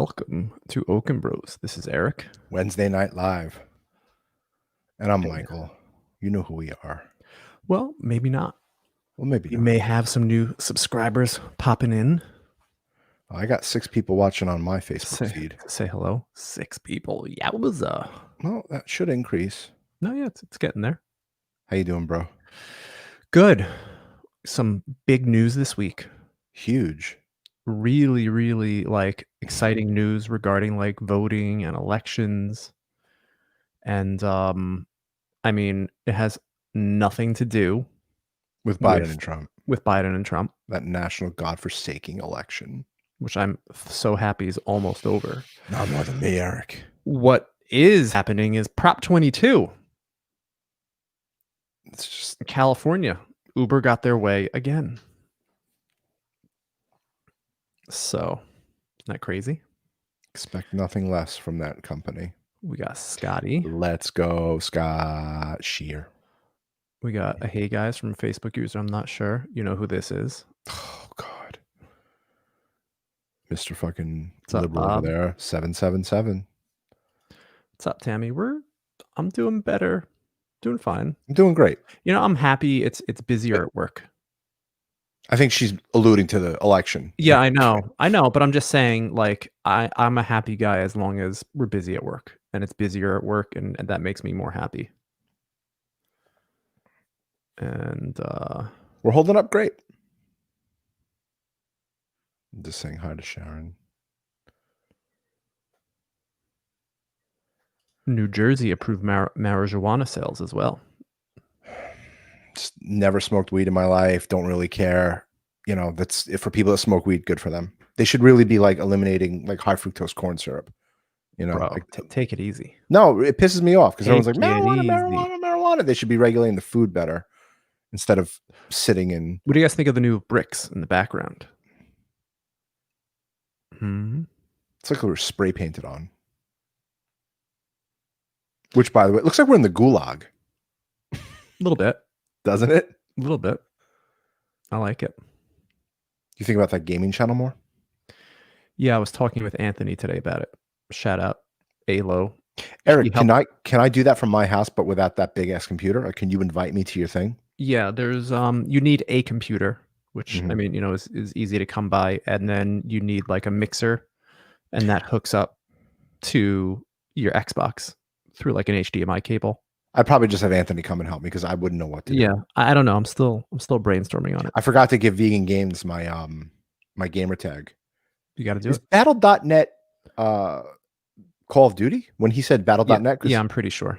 Welcome to Okon Bros. This is Eric. Wednesday Night Live. And I'm Hey. Michael. You know who we are. Well, maybe not. Well, maybe You not. may have some new subscribers popping in. I got 6 people watching on my Facebook feed. Say hello. 6 people. Yowza. Well, that should increase. No, yeah, it's getting there. How you doing, bro? Good. Some big news this week. Huge. Really, really exciting news regarding voting and elections. And I mean, it has nothing to do With Biden and Trump. With Biden and Trump. That national godforsaking election. Which I'm so happy is almost over. Not more than me, Eric. What is happening is Prop 22. It's just California. Uber got their way again. So, isn't that crazy? Expect nothing less from that company. We got Scotty. Let's go, Scott Shear. We got a hey guys from Facebook user. I'm not sure. You know who this is. Oh, God. Mr. fucking up, liberal Bob? over there. 777. What's up, Tammy? I'm doing better. Doing fine. I'm doing great. You know, I'm happy it's busier at work. I think she's alluding to the election. Yeah, I know, but I'm just saying, I'm a happy guy as long as we're busy at work, and it's busier at work, and that makes me more happy. And we're holding up great. I'm just saying hi to Sharon. New Jersey approved marijuana sales as well. Just never smoked weed in my life. Don't really care. You know, that's if for people that smoke weed, good for them. They should really be eliminating high fructose corn syrup. You know, bro, take it easy. No, it pisses me off because everyone's like marijuana. They should be regulating the food better instead of sitting in. What do you guys think of the new bricks in the background? It's like they were spray painted on. Which, by the way, looks like we're in the gulag. A little bit. Doesn't it? A little bit. I like it. You think about that gaming channel more? Yeah, I was talking with Anthony today about it. Shout out ALO. Eric, can I do that from my house, but without that big ass computer? Or can you invite me to your thing? Yeah, there's you need a computer, which I mean, is easy to come by, and then you need a mixer, and that hooks up to your Xbox through an HDMI cable. I'd probably just have Anthony come and help me because I wouldn't know what to do. Yeah, I don't know. I'm still brainstorming on it. I forgot to give Vegan Games my my gamer tag. You got to do it. Battle.net Call of Duty? When he said Battle.net? Yeah, I'm pretty sure.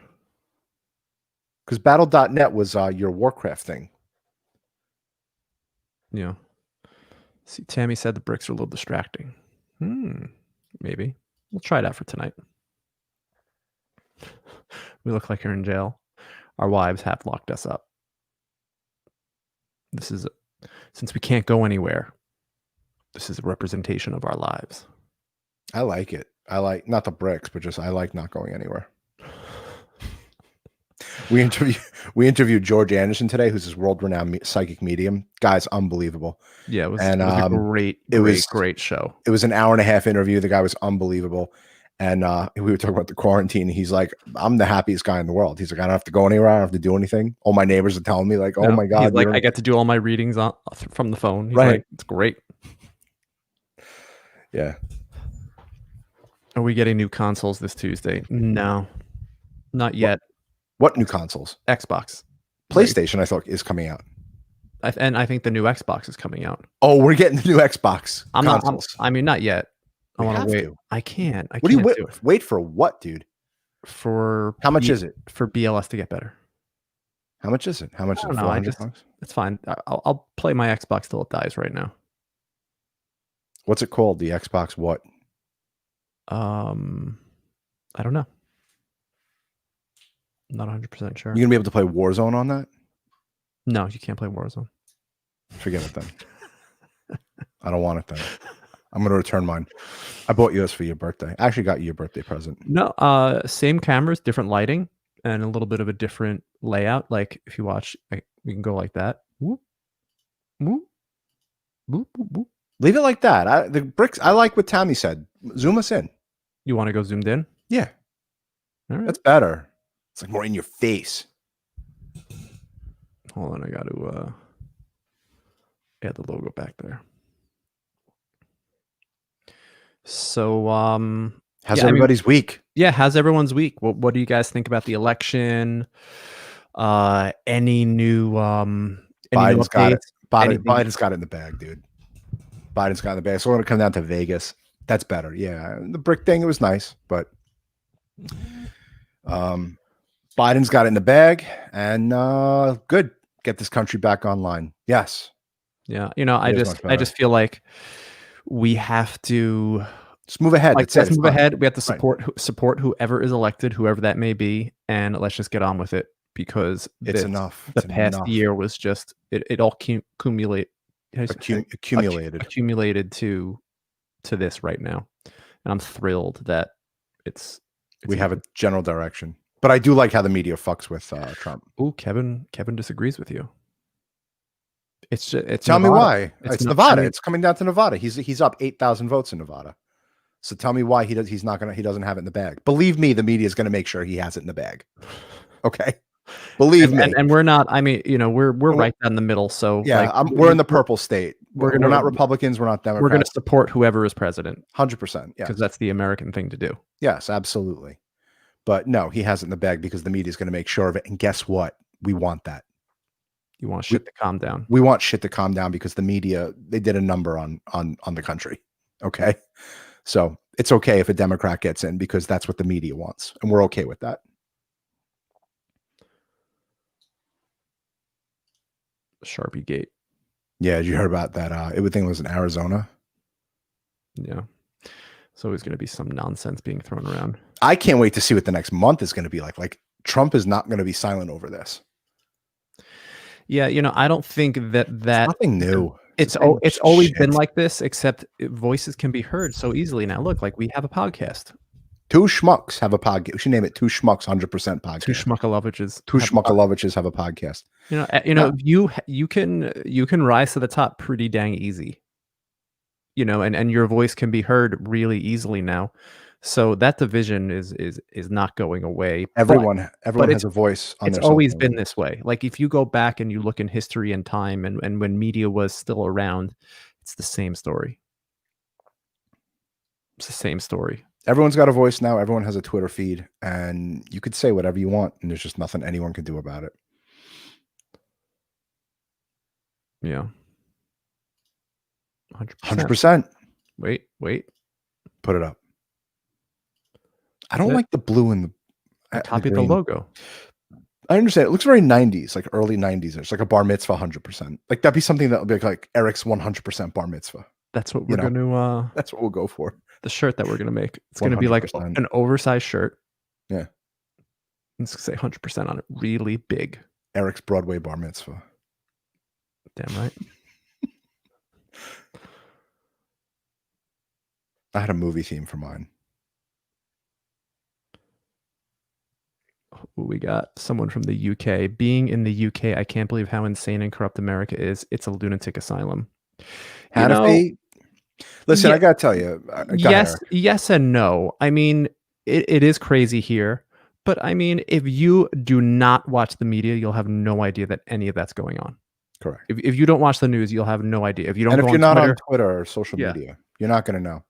Because Battle.net was your Warcraft thing. Yeah. See, Tammy said the bricks are a little distracting. Maybe. We'll try it out for tonight. We look like we're in jail. Our wives have locked us up. This is, since we can't go anywhere, this is a representation of our lives. I like it. I like, not the bricks, but just I like not going anywhere. We interviewed George Anderson today, who's this world-renowned psychic medium. Guy's unbelievable. Yeah, it was a great show. It was an hour-and-a-half interview. The guy was unbelievable. And we were talking about the quarantine. He's like, I'm the happiest guy in the world. He's like, I don't have to go anywhere. I don't have to do anything. All my neighbors are telling me oh my God. He's like, I get to do all my readings from the phone. He's right. Like, it's great. Yeah. Are we getting new consoles this Tuesday? No, not yet. What new consoles? Xbox. PlayStation, I thought, is coming out. And I think the new Xbox is coming out. Oh, we're getting the new Xbox consoles. I mean, not yet. I want to wait. To. I can't. What do you wait for? What, dude? For how much is it? For BLS to get better. How much is it? How much is it? $400? It's fine. I'll play my Xbox till it dies right now. What's it called? The Xbox what? I don't know. I'm not 100% sure. You gonna be able to play Warzone on that? No, you can't play Warzone. Forget it then. I don't want it then. I'm going to return mine. I bought yours for your birthday. I actually got you your birthday present. No, same cameras, different lighting, and a little bit of a different layout. Like if you watch, we can go like that. Whoop, whoop, whoop, whoop, whoop. Leave it like that. The bricks. I like what Tammy said. Zoom us in. You want to go zoomed in? Yeah, All right. that's better. It's like more in your face. Hold on, I got to add the logo back there. So, how's everybody's week? Yeah, how's everyone's week? What do you guys think about the election? Any new Biden's got it. updates? Anything? Biden's got it in the bag, dude. Biden's got it in the bag. So we're gonna come down to Vegas. That's better. Yeah, the brick thing, it was nice, but Biden's got it in the bag, and good. Get this country back online. Yes. Yeah, I just feel like we have to just move ahead. Let's move ahead. We have to support whoever is elected, whoever that may be, and let's just get on with it because it's enough. The past year was just it all accumulated to this right now, and I'm thrilled that it's we have a general direction. But I do like how the media fucks with Trump. Oh, Kevin disagrees with you. It's tell me why. It's Nevada. It's coming down to Nevada. He's up 8,000 votes in Nevada. So tell me why he doesn't have it in the bag. Believe me, the media is going to make sure he has it in the bag. Okay. Believe me. And we're not, I mean, we're right down the middle. So yeah, we're in the purple state. We're not Republicans. We're not Democrats. We're going to support whoever is president. 100%. Yeah. Because that's the American thing to do. Yes, absolutely. But no, he has it in the bag because the media is going to make sure of it. And guess what? We want that. You want shit to calm down. We want shit to calm down because the media, they did a number on the country. Okay. So it's okay if a Democrat gets in because that's what the media wants. And we're okay with that. Sharpie Gate. Yeah. You heard about that? Everything was in Arizona. Yeah. It's always going to be some nonsense being thrown around. I can't wait to see what the next month is going to be like. Like Trump is not going to be silent over this. Yeah. I don't think that it's nothing new. It's always been like this, except voices can be heard so easily now. Look, like we have a podcast. Two schmucks have a podcast. We should name it Two Schmucks 100% podcast. Two Schmuckaloviches. Two Schmuckaloviches have a podcast. You can rise to the top pretty dang easy. And your voice can be heard really easily now. So that division is not going away. Everyone has a voice. It's always been this way. Like if you go back and you look in history and time and when media was still around, it's the same story. It's the same story. Everyone's got a voice now. Everyone has a Twitter feed and you could say whatever you want and there's just nothing anyone can do about it. Yeah. 100%. Wait. Put it up. I don't like the blue and the copy the logo. I understand. It looks very 90s, like early 90s. It's like a bar mitzvah 100%. Like that'd be something that would be like Eric's 100% bar mitzvah. That's what we're going to that's what we'll go for. The shirt that we're going to make. It's going to be like an oversized shirt. Yeah. Let's say 100% on it. Really big. Eric's Broadway bar mitzvah. Damn right. I had a movie theme for mine. We got someone from the UK. Being in the UK, I can't believe how insane and corrupt America is. It's a lunatic asylum. Listen, I gotta tell you. Yes and no. I mean, it is crazy here. But I mean, if you do not watch the media, you'll have no idea that any of that's going on. Correct. If you don't watch the news, you'll have no idea. If you're not on Twitter or social media, you're not going to know.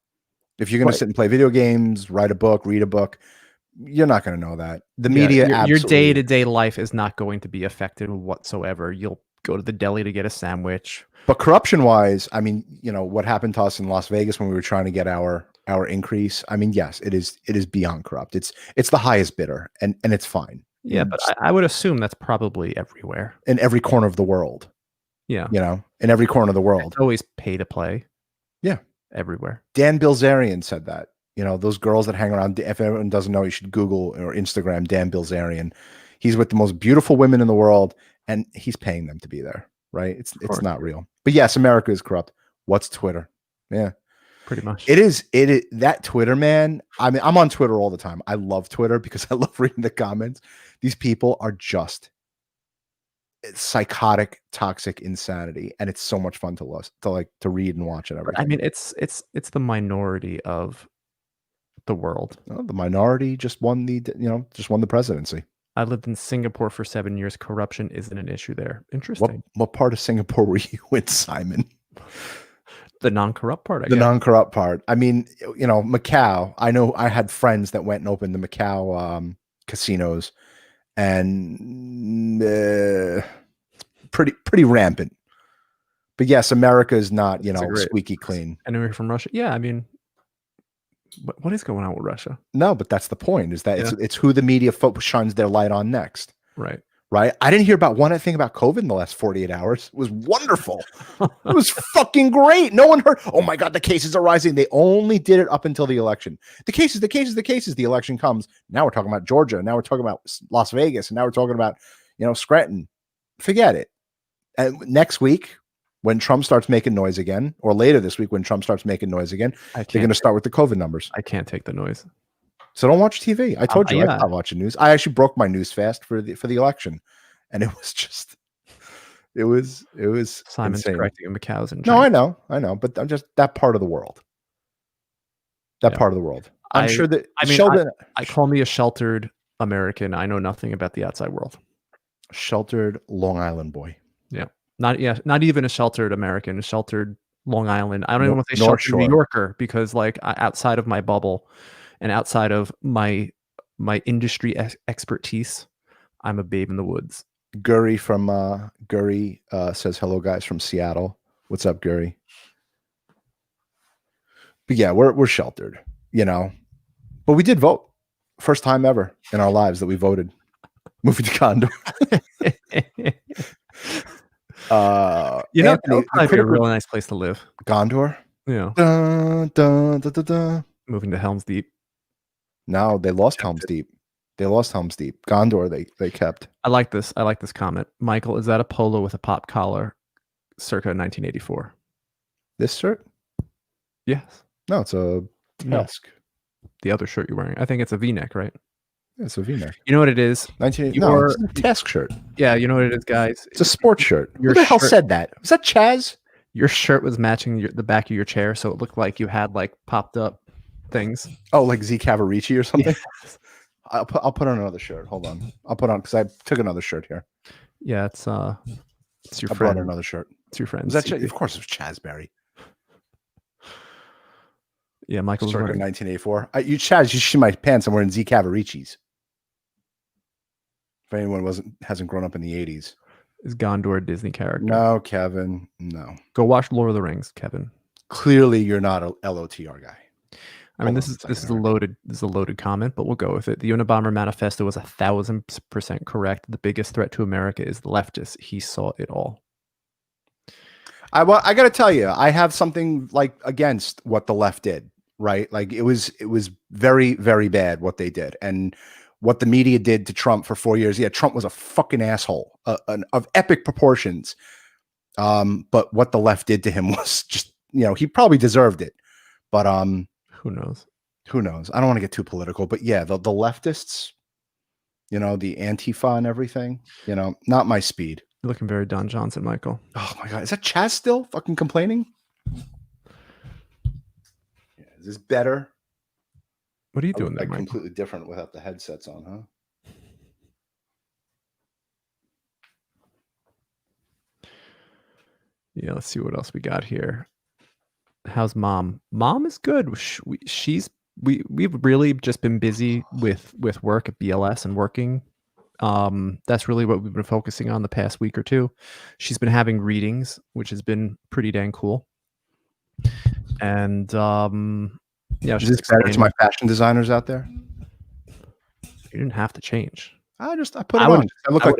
If you're going to sit and play video games, write a book, read a book, you're not going to know that. The media, your day-to-day life is not going to be affected whatsoever. You'll go to the deli to get a sandwich. But corruption-wise, I mean, what happened to us in Las Vegas when we were trying to get our increase. I mean, yes, it is beyond corrupt. It's the highest bidder, and it's fine. Yeah, but I would assume that's probably everywhere. In every corner of the world. Yeah. In every corner of the world. It's always pay to play. Yeah. Everywhere. Dan Bilzerian said that. Those girls that hang around, if everyone doesn't know, you should Google or Instagram Dan Bilzerian. He's with the most beautiful women in the world, and he's paying them to be there, right? It's not real. But yes, America is corrupt. What's Twitter? Yeah. Pretty much. It is that Twitter, man. I mean, I'm on Twitter all the time. I love Twitter because I love reading the comments. These people are just psychotic, toxic insanity, and it's so much fun to read and watch and everything. I mean, it's the minority of the world. Well, the minority just won the presidency. I lived in Singapore for 7 years. Corruption isn't an issue there. Interesting. What part of Singapore were you in, Simon? The non-corrupt part, I The guess. non-corrupt part. I mean, Macau. I know I had friends that went and opened the Macau casinos, and pretty rampant. But yes, America is not, squeaky clean. And we're from Russia. Yeah, I mean, what is going on with Russia? No, but that's the point. Is that it's who the media shines their light on next. Right. Right. I didn't hear about one thing about COVID in the last 48 hours. It was wonderful. It was fucking great. No one heard. Oh my God, the cases are rising. They only did it up until the election. The cases. The election comes. Now we're talking about Georgia. Now we're talking about Las Vegas. And now we're talking about, Scranton. Forget it. And next week, when Trump starts making noise again, or later this week when Trump starts making noise again, they're going to start with the COVID numbers. I can't take the noise. So don't watch TV. I told you I'm not watching news. I actually broke my news fast for the election, and it was just, it was Simon's insane. correcting Macau's in China. No, I know, but I'm just that part of the world. Part of the world. I'm sure that Sheldon. I call me a sheltered American. I know nothing about the outside world. Sheltered Long Island boy. Yeah, not even a sheltered American. A sheltered Long Island. I don't even want to say sheltered New Yorker because, like, outside of my bubble. And outside of my industry expertise, I'm a babe in the woods. Guri says hello, guys, from Seattle. What's up, Guri? But yeah, we're sheltered, But we did vote. First time ever in our lives that we voted. Moving to Condor. Anthony, that'd be a really nice place to live. Gondor? Yeah. Moving to Helm's Deep. No, they lost Helm's Deep. Gondor, they kept. I like this comment. Michael, is that a polo with a pop collar circa 1984? This shirt? Yes. No, it's a task. No. The other shirt you're wearing. I think it's a V-neck, right? Yeah, it's a V-neck. You know what it is? 1980. No, it's a task shirt. Yeah, you know what it is, guys? It's a sports shirt. Who the hell said that? Was that Chaz? Your shirt was matching the back of your chair, so it looked like you had like popped up things. Oh, like Z Cavarici or something? Yes. I'll put on another shirt. Hold on. I'll put on because I took another shirt here. Yeah, it's your friend. I brought another shirt. It's your friend. Was that of course it was Chaz Berry. Yeah, Michael's circa 1984. Chaz, you see my pants. I'm wearing Z Cavaricci's. If anyone hasn't grown up in the 80s. Is Gondor a Disney character? No, Kevin. No. Go watch Lord of the Rings, Kevin. Clearly, you're not a LOTR guy. I mean, this is a loaded comment, but we'll go with it. The Unabomber Manifesto was 1,000% correct. The biggest threat to America is the leftists. He saw it all. I got to tell you, I have something like against what the left did. Right, like it was very, very bad what they did, and what the media did to Trump for 4 years. Yeah, Trump was a fucking asshole of epic proportions. But what the left did to him was just, he probably deserved it. But who knows? Who knows? I don't want to get too political, but yeah, the leftists, the Antifa and everything, not my speed. You're looking very Don Johnson, Michael. Oh my God, is that Chaz still fucking complaining? Yeah, is this better? What are you doing there, like Michael? Completely different without the headsets on, huh? Yeah, let's see what else we got here. How's mom? Mom is good. We've really just been busy with work at BLS and working. That's really what we've been focusing on the past week or two. She's been having readings, which has been pretty dang cool. And yeah, is this better to my fashion designers out there? You didn't have to change. I put it on. I look like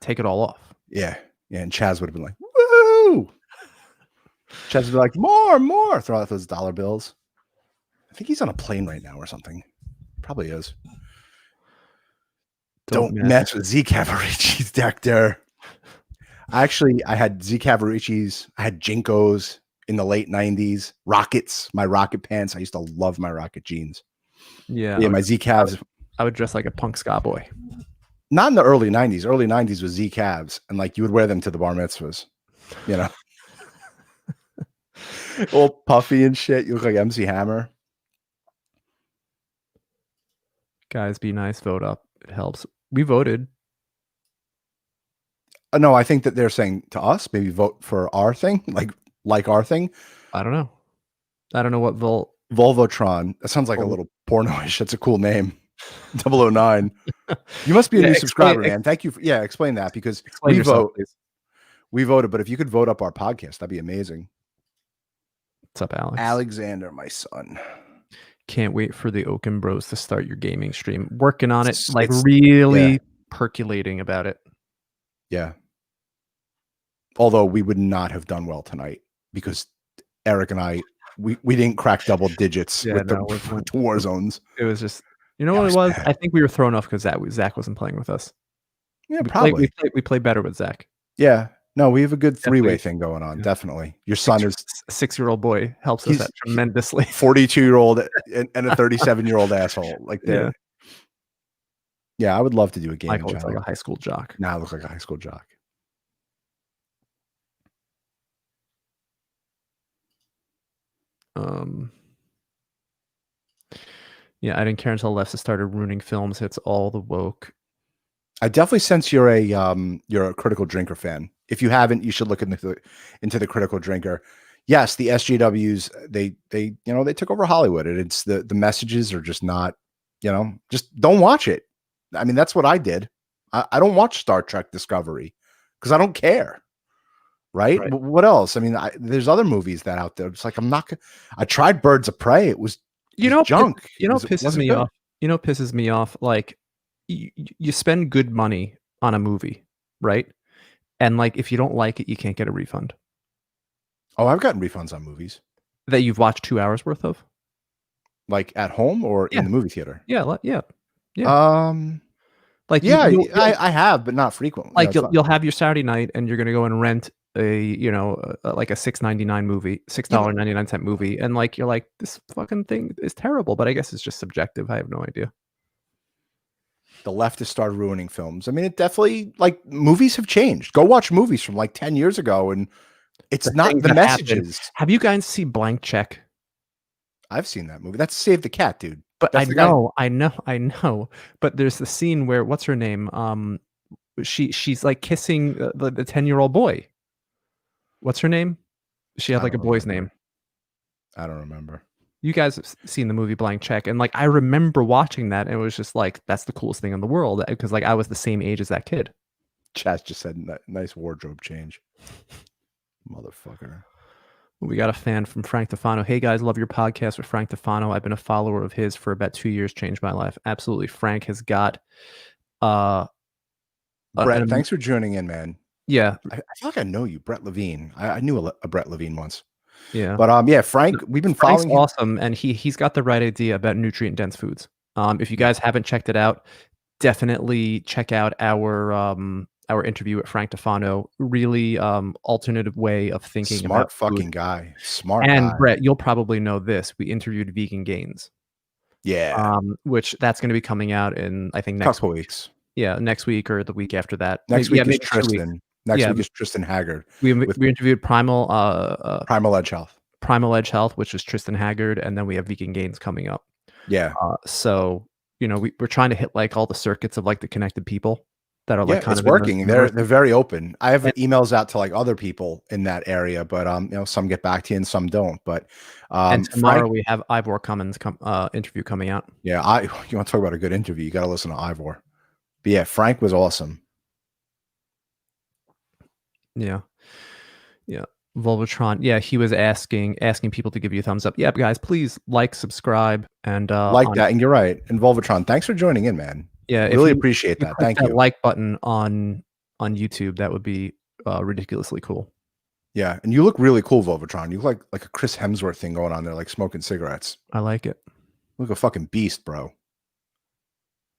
take it all off. Yeah, and Chaz would have been like, "Woo!" Chaz would be like, "More!" Throw out those dollar bills. I think he's on a plane right now or something. Probably is. Don't mess with Z Cavaricci's deck there. Actually, I had Z Cavaricci's. I had Jinkos in the late 90s. Rockets, my Rocket pants. I used to love my Rocket jeans. Yeah, my Z Cavs. I would dress like a punk ska boy. Not in the early 90s. Early 90s was Z Cavs, and like you would wear them to the bar mitzvahs. All puffy and shit. You look like MC Hammer. Guys, be nice. Vote up. It helps. We voted. No, I think that they're saying to us, maybe vote for our thing, like our thing. I don't know. I don't know what Volvotron. That sounds like a little pornoish. That's a cool name. 009. You must be a new subscriber, man. Thank you. Explain that, because explain we yourself, vote. please. We voted, but if you could vote up our podcast, that'd be amazing. What's up, Alex? Alexander, my son. Can't wait for the Okon Bros to start your gaming stream. Working on it, like really percolating about it. Yeah. Although we would not have done well tonight, because Eric and I, we didn't crack double digits with the war zones. It was just, you know what it was? I think we were thrown off because Zach wasn't playing with us. Yeah, probably. We play better with Zach. Yeah. No, we have a good three-way thing going on. Yeah. Definitely. Your son is a 6-year-old boy, helps us out tremendously. 42-year-old and a 37-year-old asshole. Like that. Yeah, I would love to do a game. Michael looks like a high school jock. Now looks like a high school jock. Yeah, I didn't care until lefts started ruining films. It's all the woke. I definitely sense you're a Critical Drinker fan. If you haven't, you should look into the Critical Drinker. Yes, the SJWs, they took over Hollywood, and it's the messages are just not, just don't watch it. I mean, that's what I did. I don't watch Star Trek Discovery because I don't care. Right? What else? I mean, there's other movies that out there. It's like I tried Birds of Prey. It was junk. Pisses me off. Pisses me off. Like you spend good money on a movie, right? And like if you don't like it, you can't get a refund. Oh, I've gotten refunds on movies that you've watched 2 hours worth of, like at home or in the movie theater. Yeah. Like I have, but not frequently. Like you'll have your Saturday night, and you're gonna go and rent a like a $6.99 movie, $6.99 movie, and like you're like, this fucking thing is terrible. But I guess it's just subjective. I have no idea. The leftists started ruining films. I mean, it definitely, like, movies have changed. Go watch movies from like 10 years ago, and it's not the messages. Have you guys seen Blank Check? I've seen that movie. That's Save the Cat, dude. But I know. But there's the scene where what's her name? She's like kissing the 10-year-old boy. What's her name? She had like a boy's name. I don't remember. You guys have seen the movie Blank Check, and like I remember watching that, and it was just like, that's the coolest thing in the world, because like I was the same age as that kid. Chaz just said nice wardrobe change. Motherfucker. We got a fan from Frank Tefano. Hey guys, love your podcast with Frank Tefano. I've been a follower of his for about 2 years. Changed my life. Absolutely. Frank has got Brett, thanks for joining in, man. Yeah. I feel like I know you, Brett Levine. I knew a Brett Levine once. Yeah. But Frank, we've been following him. Awesome, and he's got the right idea about nutrient dense foods. If you guys haven't checked it out, definitely check out our interview with Frank Tefano. Really alternative way of thinking. Smart fucking guy. Smart guy. And Brett, you'll probably know this. We interviewed Vegan Gains. Yeah. Which that's going to be coming out in, I think, next weeks. Yeah, next week or the week after that. Next week is Tristan. Next week is Tristan Haggard. We interviewed Primal Edge Health. Primal Edge Health, which is Tristan Haggard, and then we have Vegan Gains coming up. Yeah. So we're trying to hit like all the circuits of like the connected people that are like kind of working. They're very open. I have emails out to like other people in that area, but some get back to you and some don't. But and tomorrow we have Ivor Cummins interview coming out. Yeah, you want to talk about a good interview? You got to listen to Ivor. But yeah, Frank was awesome. Yeah. Volvatron. Yeah, he was asking people to give you a thumbs up. Yeah, guys, please like, subscribe, and like that. And you're right. And Volvatron, thanks for joining in, man. Yeah, really appreciate that. Thank you. Like button on YouTube, that would be ridiculously cool. Yeah, and you look really cool, Volvatron. You look like a Chris Hemsworth thing going on there, like smoking cigarettes. I like it. You look a fucking beast, bro.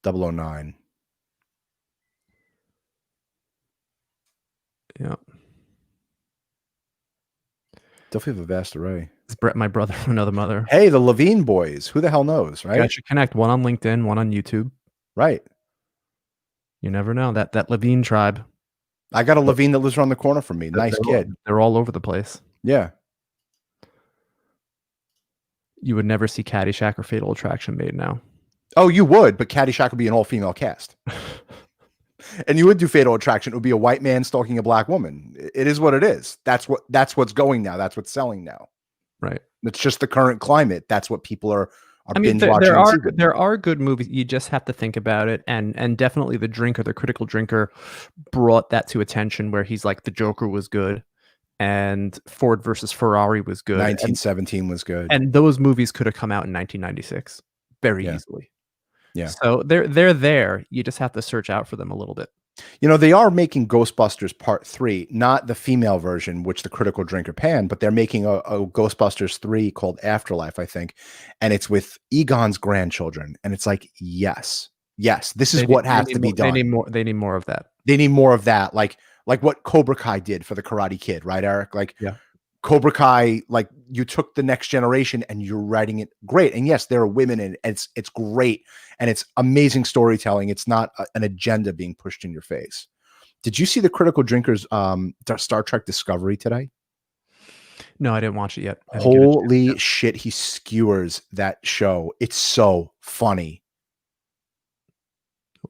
009. Yeah. Definitely have a vast array. It's Brett, my brother from another mother. Hey, the Levine boys. Who the hell knows, right? You guys should connect. One on LinkedIn, one on YouTube. Right. You never know. That Levine tribe. I got a Levine that lives around the corner from me. Nice kid. They're all over the place. Yeah. You would never see Caddyshack or Fatal Attraction made now. Oh, you would, but Caddyshack would be an all-female cast. And you would do Fatal Attraction. It would be a white man stalking a black woman. It is what it is. That's what's going now. That's what's selling now. Right. It's just the current climate. That's what people are I mean, binge watching and seeing. there are good movies. You just have to think about it, and definitely The Drinker, The Critical Drinker, brought that to attention. Where he's like, The Joker was good, and Ford versus Ferrari was good. 1917 was good, and those movies could have come out in 1996 very easily. Yeah. So they're there. You just have to search out for them a little bit. You know, they are making Ghostbusters Part 3, not the female version, which the Critical Drinker panned, but they're making a Ghostbusters 3 called Afterlife, I think. And it's with Egon's grandchildren. And it's like, yes, this is what has to be done. They need more of that. They need more of that. Like what Cobra Kai did for the Karate Kid, right, Eric? Like, yeah. Cobra Kai, like, you took the next generation and you're writing it great. And yes, there are women and it's great. And it's amazing storytelling. It's not an agenda being pushed in your face. Did you see the Critical Drinkers Star Trek Discovery today? No, I didn't watch it yet. Holy shit, he skewers that show. It's so funny.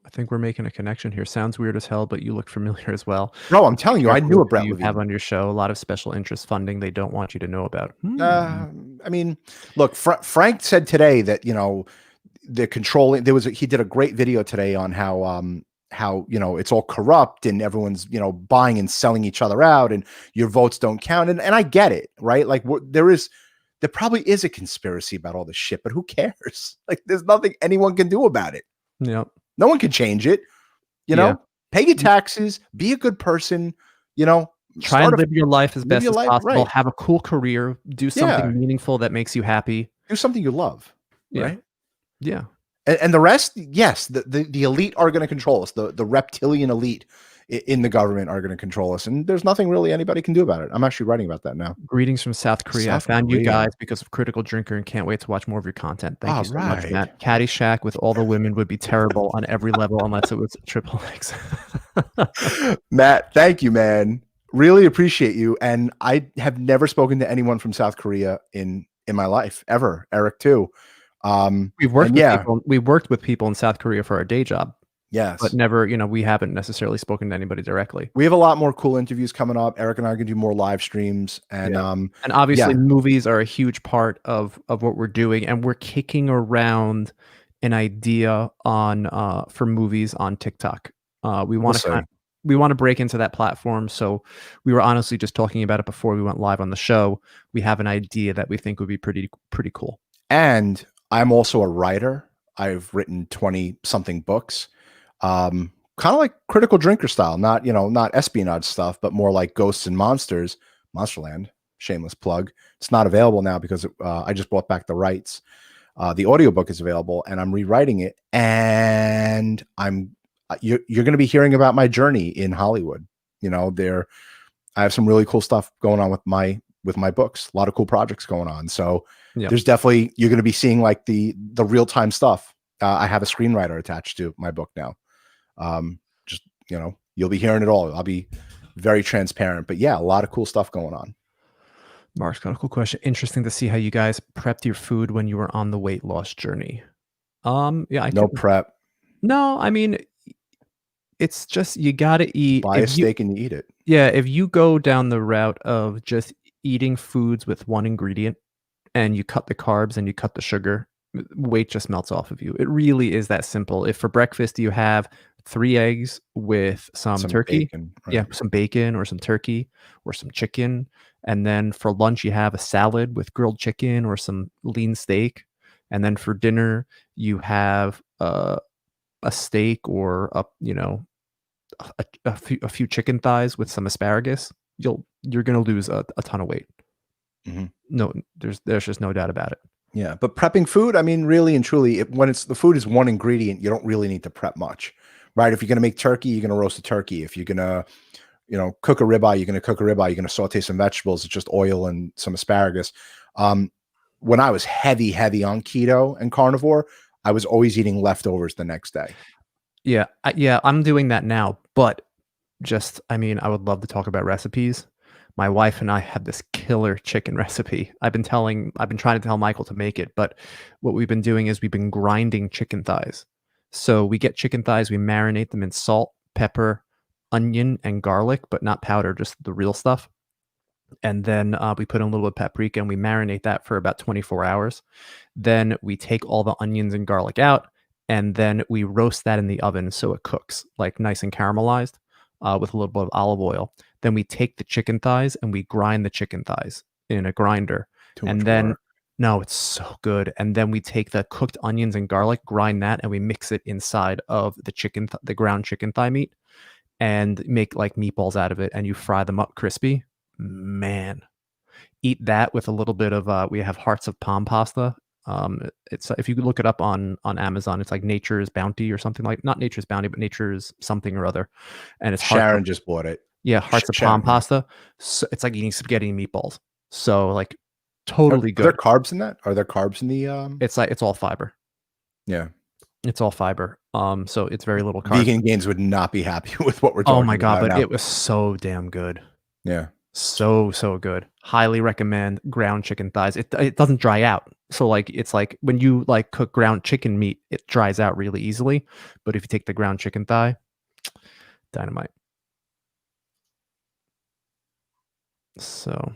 I think we're making a connection here. Sounds weird as hell, but you look familiar as well. Bro, I'm telling you, I knew a Brett you Levine. have on your show a lot of special interest funding they don't want you to know about. I mean, look, Frank said today that, you know, they're controlling. He did a great video today on how, you know, it's all corrupt and everyone's, you know, buying and selling each other out and your votes don't count. And I get it, right? Like, there probably is a conspiracy about all this shit, but who cares? Like, there's nothing anyone can do about it. Yep. No one can change it. You know, pay your taxes, be a good person, you know, try and live your life as best as possible, right. Have a cool career, do something meaningful that makes you happy. Do something you love. Right. Yeah. And the rest, yes, the elite are going to control us. The reptilian elite in the government are going to control us. And there's nothing really anybody can do about it. I'm actually writing about that now. Greetings from South Korea. I found you guys because of Critical Drinker and can't wait to watch more of your content. Thank you so much, Matt. Caddyshack with all the women would be terrible on every level unless it was triple X. Matt, thank you, man. Really appreciate you. And I have never spoken to anyone from South Korea in my life ever. Eric too. We've worked with people in South Korea for our day job. Yes. But never, you know, we haven't necessarily spoken to anybody directly. We have a lot more cool interviews coming up. Eric and I are going to do more live streams. And obviously movies are a huge part of what we're doing. And we're kicking around an idea on for movies on TikTok. We want to break into that platform. So we were honestly just talking about it before we went live on the show. We have an idea that we think would be pretty cool. And I'm also a writer. I've written 20 something books. Kind of like Critical Drinker style, not espionage stuff, but more like Ghosts and Monsters, Monsterland, shameless plug. It's not available now because I just bought back the rights. The audiobook is available and I'm rewriting it. And you're going to be hearing about my journey in Hollywood. You know, I have some really cool stuff going on with my books, a lot of cool projects going on. So there's definitely, you're going to be seeing like the real-time stuff. I have a screenwriter attached to my book now. Just, you know, you'll be hearing it all. I'll be very transparent, but yeah, a lot of cool stuff going on. Mark's got a cool question. Interesting to see how you guys prepped your food when you were on the weight loss journey. Prep. No, I mean, it's just, you got to eat. Buy a steak and you eat it. Yeah. If you go down the route of just eating foods with one ingredient and you cut the carbs and you cut the sugar, weight just melts off of you. It really is that simple. If for breakfast you have 3 eggs with some turkey, bacon, right? Some bacon or some turkey or some chicken, and then for lunch you have a salad with grilled chicken or some lean steak, and then for dinner you have a steak or a few chicken thighs with some asparagus, you're gonna lose a ton of weight. Mm-hmm. No, there's just no doubt about it. Yeah, but prepping food, I mean, really and truly, when the food is one ingredient, you don't really need to prep much, right? If you're gonna make turkey, you're gonna roast a turkey. If you're gonna, cook a ribeye, you're gonna cook a ribeye. You're gonna saute some vegetables. It's just oil and some asparagus. When I was heavy on keto and carnivore, I was always eating leftovers the next day. Yeah, I'm doing that now, but I would love to talk about recipes. My wife and I have this killer chicken recipe. I've been trying to tell Michael to make it, but what we've been doing is we've been grinding chicken thighs. So we get chicken thighs, we marinate them in salt, pepper, onion, and garlic, but not powder, just the real stuff. And then we put in a little bit of paprika and we marinate that for about 24 hours. Then we take all the onions and garlic out, and then we roast that in the oven so it cooks like nice and caramelized with a little bit of olive oil. Then we take the chicken thighs and we grind the chicken thighs in a grinder. Too And much then, work. no, it's so good. And then we take the cooked onions and garlic, grind that, and we mix it inside of the the ground chicken thigh meat, and make like meatballs out of it. And you fry them up crispy. Man, eat that with a little bit of we have hearts of palm pasta. It's if you look it up on Amazon, it's like Nature's Bounty or something, like not Nature's Bounty, but Nature's something or other, and it's Sharon just bought it. hearts of palm Sharon, pasta. So it's like eating spaghetti and meatballs. So like Are totally there good. carbs in that? Are there carbs in the It's like it's all fiber. Yeah. It's all fiber. So it's very little carbs. Vegan Gains would not be happy with what we're Oh talking my god, about but now. it was so damn good. Yeah. So good. Highly recommend ground chicken thighs. It doesn't dry out. So like it's like when you like cook ground chicken meat, it dries out really easily. But if you take the ground chicken thigh, dynamite. So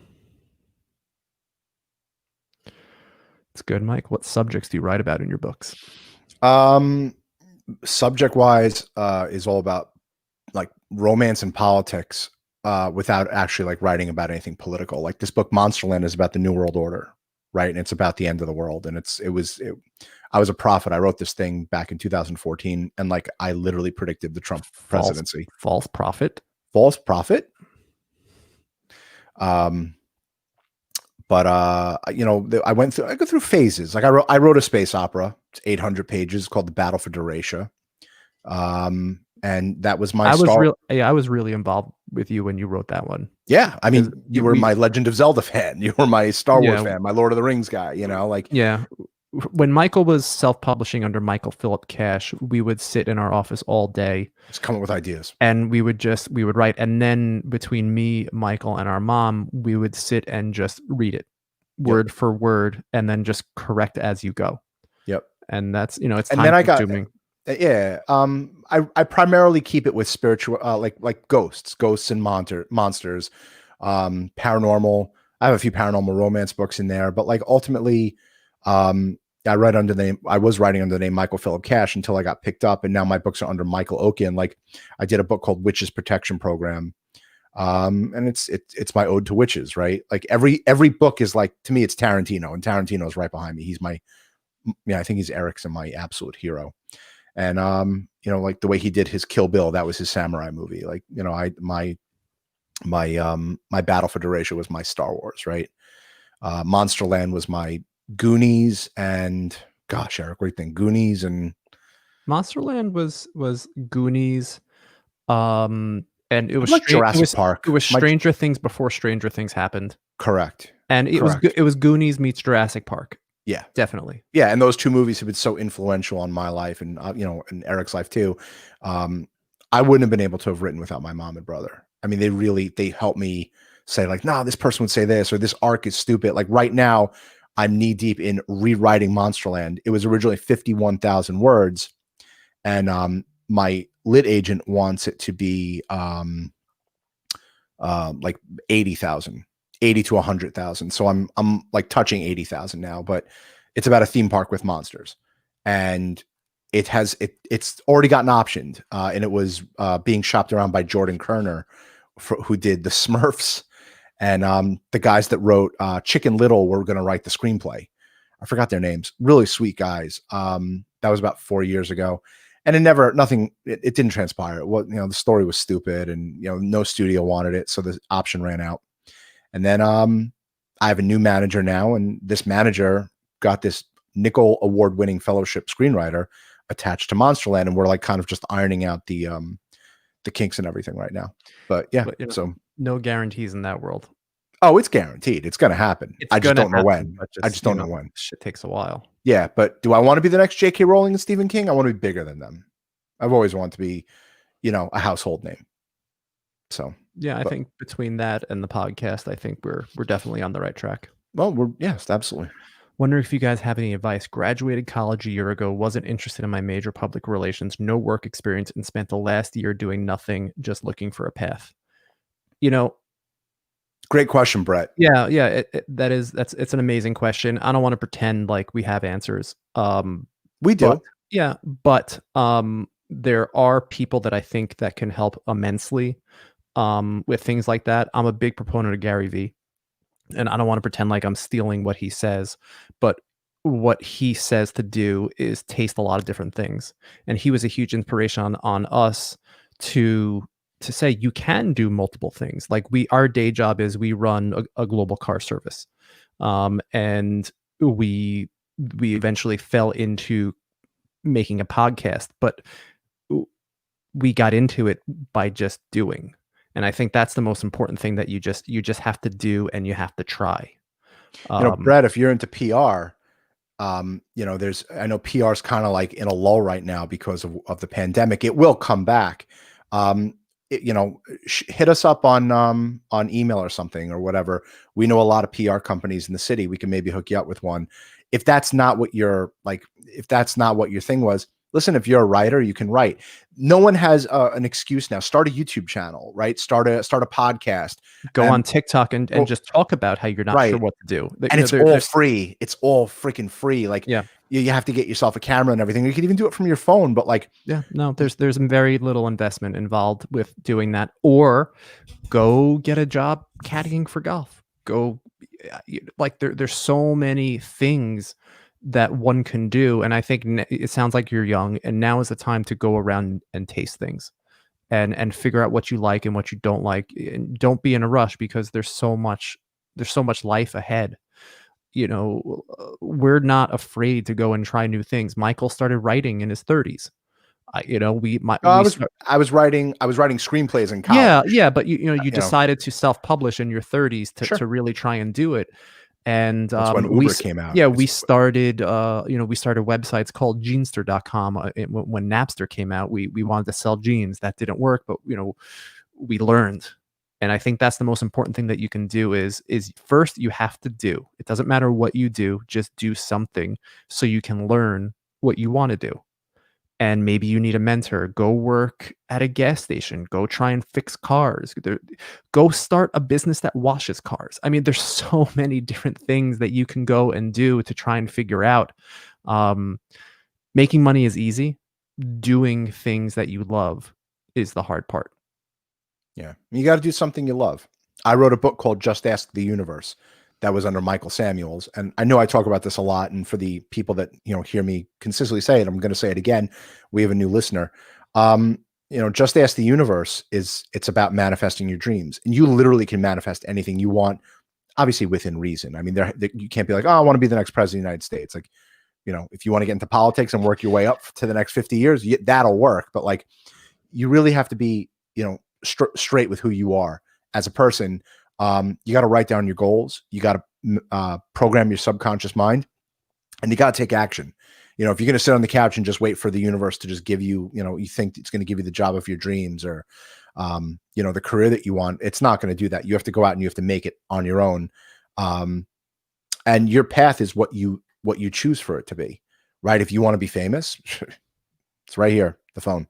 it's good, Mike. What subjects do you write about in your books? Subject wise, is all about like romance and politics, without actually like writing about anything political. Like this book, Monsterland, is about the New World Order, right? And it's about the end of the world. And I was a prophet. I wrote this thing back in 2014, and like I literally predicted the Trump presidency. False prophet. False prophet. But I go through phases. Like I wrote a space opera. It's 800 pages, called The Battle for Duratia. And that was my I was really involved with you when you wrote that one. Yeah, I mean, you were my Legend of Zelda fan. You were my Star Wars fan, my Lord of the Rings guy, like. Yeah. When Michael was self-publishing under Michael Philip Cash, we would sit in our office all day. Just come up with ideas. And we would write. And then between me, Michael, and our mom, we would sit and just read it word for word and then just correct as you go. Yep. And that's, it's and then consuming. Yeah. I primarily keep it with spiritual, like ghosts and monsters, paranormal. I have a few paranormal romance books in there, but like ultimately, I was writing under the name Michael Philip Cash until I got picked up, and now my books are under Michael Okon. Like I did a book called Witches Protection Program. And it's my ode to witches, right? Like every book is like, to me, it's Tarantino, and Tarantino's right behind me. He's I think he's Erickson, my absolute hero. And, like the way he did his Kill Bill, that was his samurai movie. Like, my Battle for Duratia was my Star Wars, right? Monsterland was my Goonies, and gosh, Eric, what do you think? Goonies and Monsterland was Goonies. And it was like Jurassic Park. It was Stranger Things before Stranger Things happened. Correct. And it was Goonies meets Jurassic Park. Yeah, definitely. Yeah, and those two movies have been so influential on my life, and in Eric's life too. I wouldn't have been able to have written without my mom and brother. I mean, they helped me say like, nah, this person would say this, or this arc is stupid. Like right now, I'm knee deep in rewriting Monsterland. It was originally 51,000 words, and my lit agent wants it to be like 80,000. 80 to 100,000. So I'm like touching 80,000 now, but it's about a theme park with monsters, and it's already gotten optioned. And it was being shopped around by Jordan Kerner, who did the Smurfs, and the guys that wrote Chicken Little were going to write the screenplay. I forgot their names. Really sweet guys. That was about 4 years ago. And it didn't transpire. The story was stupid, and no studio wanted it, so the option ran out. And then I have a new manager now, and this manager got this Nickel Award-winning fellowship screenwriter attached to Monsterland, and we're like kind of just ironing out the kinks and everything right now. But yeah, so no guarantees in that world. Oh, it's guaranteed. It's going to happen. I just don't know when. I just don't know when. Shit takes a while. Yeah, but do I want to be the next J.K. Rowling and Stephen King? I want to be bigger than them. I've always wanted to be, a household name. So Yeah, I But think between that and the podcast, I think we're definitely on the right track. well, yes, absolutely. Wondering if you guys have any advice. Graduated college a year ago, wasn't interested in my major, public relations, no work experience, and spent the last year doing nothing, just looking for a path. You know, Great question, Brett. yeah, yeah, it's an amazing question. I don't want to pretend like we have answers. We But do. yeah, but there are people that I think that can help immensely with things like that. I'm a big proponent of Gary Vee. And I don't want to pretend like I'm stealing what he says, but what he says to do is taste a lot of different things. And he was a huge inspiration on us to say you can do multiple things. Like our day job is we run a global car service. And we eventually fell into making a podcast, but we got into it by just doing. And I think that's the most important thing that you just have to do and you have to try. Um, Brett, if you're into PR, I know PR is kind of like in a lull right now because of the pandemic. It will come back. Um, hit us up on email or something or whatever. We know a lot of PR companies in the city. We can maybe hook you up with one. If that's not what if that's not what your thing was, listen, if you're a writer, you can write. No one has an excuse now. Start a YouTube channel, right? Start a podcast. Go on TikTok and Well, just talk about how you're not sure right. what to do. And it's all free. It's all freaking free. Like yeah, you have to get yourself a camera and everything. You can even do it from your phone, but like, yeah. No, there's very little investment involved with doing that. Or go get a job caddying for golf. Go like there's so many things that one can do, and I think it sounds like you're young, and now is the time to go around and taste things and figure out what you like and what you don't like, and don't be in a rush because there's so much life ahead. We're not afraid to go and try new things. Michael started writing in his 30s. I We was start, I was writing screenplays in yeah, college. yeah, but you You know, decided to self-publish in your 30s sure. to really try and do it. And That's when Uber came out. yeah, we started websites called jeanster.com when Napster came out. We wanted to sell jeans. That didn't work, but we learned. And I think that's the most important thing that you can do is first you have to do. It doesn't matter what you do, just do something so you can learn what you want to do. And maybe you need a mentor. Go work at a gas station. Go try and fix cars. Go start a business that washes cars. I mean, there's so many different things that you can go and do to try and figure out. Um, Making money is easy. Doing things that you love is the hard part. Yeah. You got to do something you love. I wrote a book called Just Ask the Universe that was under Michael Samuels. And I know I talk about this a lot. And for the people that, hear me consistently say it, I'm going to say it again. We have a new listener. Just Ask the Universe it's about manifesting your dreams. And you literally can manifest anything you want, obviously within reason. I mean, you can't be like, oh, I want to be the next president of the United States. Like, if you want to get into politics and work your way up to the next 50 years, that'll work. But like, you really have to be, straight with who you are as a person. You got to write down your goals. You got to program your subconscious mind, and you got to take action. If you're going to sit on the couch and just wait for the universe to just give you, you think it's going to give you the job of your dreams or, the career that you want, it's not going to do that. You have to go out and you have to make it on your own. And your path is what you choose for it to be, right? If you want to be famous, it's right here, the phone.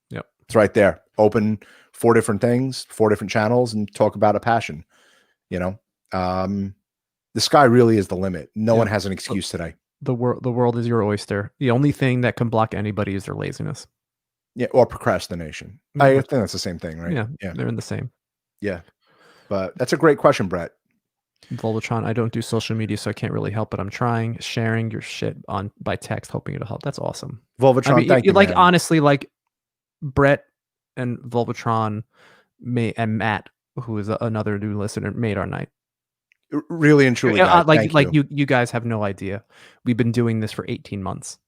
Yep. It's right there. Open 4 different things, 4 different channels, and talk about a passion. The sky really is the limit. No one has an excuse today. The world is your oyster. The only thing that can block anybody is their laziness. Yeah, or procrastination. I think that's the same thing, right? Yeah, they're in the same. Yeah, but that's a great question, Brett. Volvatron, I don't do social media, so I can't really help, but I'm trying sharing your shit by text, hoping it'll help. That's awesome. Volvatron, thank you, like, man. honestly, like Brett and Volvatron and Matt, who is another new listener, made our night. Really and truly, guys, like you guys have no idea. We've been doing this for 18 months.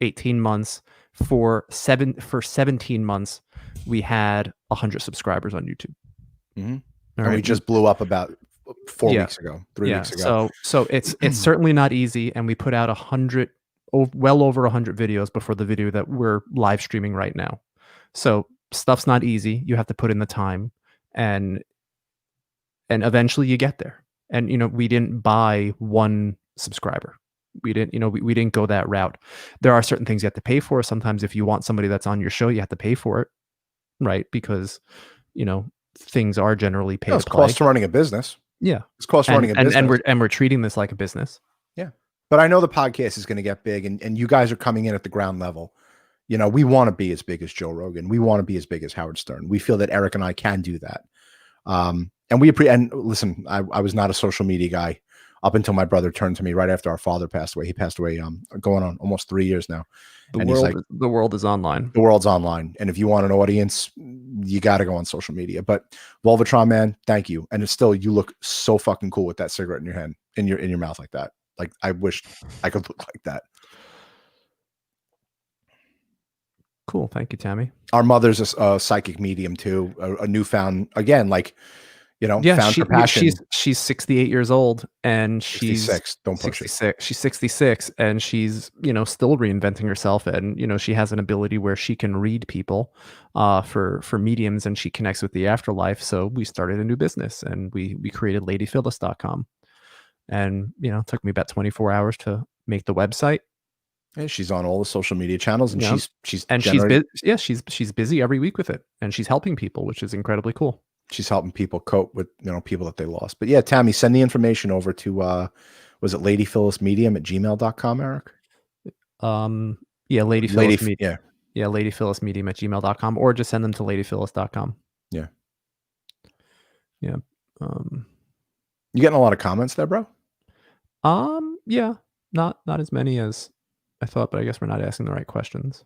18 months for 17 months, we had 100 subscribers on YouTube. Mm-hmm. And we just blew up about 4 weeks ago, 3 weeks ago. So it's certainly not easy. And we put out well over 100 videos before the video that we're live streaming right now. So stuff's not easy. You have to put in the time. and eventually you get there. And we didn't buy one subscriber. We didn't, we didn't go that route. There are certain things you have to pay for. Sometimes if you want somebody that's on your show, you have to pay for it, right? Because things are generally pay to It's play. cost to running a business. Yeah, It's cost running a business. And we're treating this like a business. Yeah, but I know the podcast is going to get big, and you guys are coming in at the ground level. We want to be as big as Joe Rogan. We want to be as big as Howard Stern. We feel that Eric and I can do that. And and listen, I was not a social media guy up until my brother turned to me right after our father passed away. He passed away going on almost 3 years now. The The world is online. The world's online. And if you want an audience, you got to go on social media. But Volvatron, man, thank you. And it's still, you look so fucking cool with that cigarette in your hand, in your mouth like that. Like, I wish I could look like that. Cool. Thank you, Tammy. Our mother's a psychic medium too. A newfound, again, like, found her passion. She's 68 years old, and she's 66. Don't push 66. it. She's 66, and she's still reinventing herself, and she has an ability where she can read people for mediums, and she connects with the afterlife. So we started a new business, and we created ladyphyllis.com, and it took me about 24 hours to make the website. And she's on all the social media channels, and she's busy every week with it, and she's helping people, which is incredibly cool. She's helping people cope with people that they lost. But yeah, Tammy, send the information over to was it ladyphyllismedium@gmail.com, Eric? Yeah, ladyphyllismedium@gmail.com, or just send them to ladyphyllis.com. Yeah. Yeah. You getting a lot of comments there, bro? Yeah, not as many as I thought, but I guess we're not asking the right questions.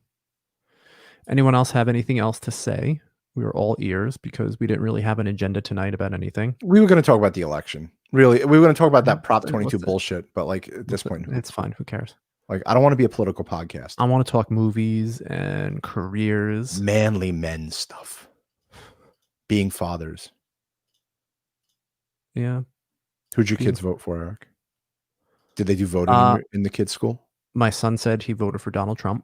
Anyone else have anything else to say? We were all ears because we didn't really have an agenda tonight about anything. We were going to talk about the election. Really, we were going to talk about that Prop 22 bullshit, but like at this point, it's fine. Who cares? Like, I don't want to be a political podcast. I want to talk movies and careers, manly men stuff, being fathers. Yeah. Who'd your kids vote for, Eric? Did they do voting in the kids' school? My son said he voted for Donald Trump.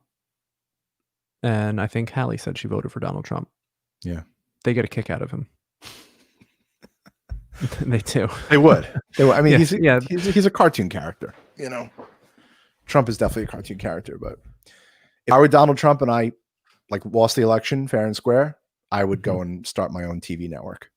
And I think Hallie said she voted for Donald Trump. Yeah. They get a kick out of him. They do. They would. I mean, he's a cartoon character, Trump is definitely a cartoon character, but if I were Donald Trump and I lost the election fair and square, I would go and start my own TV network.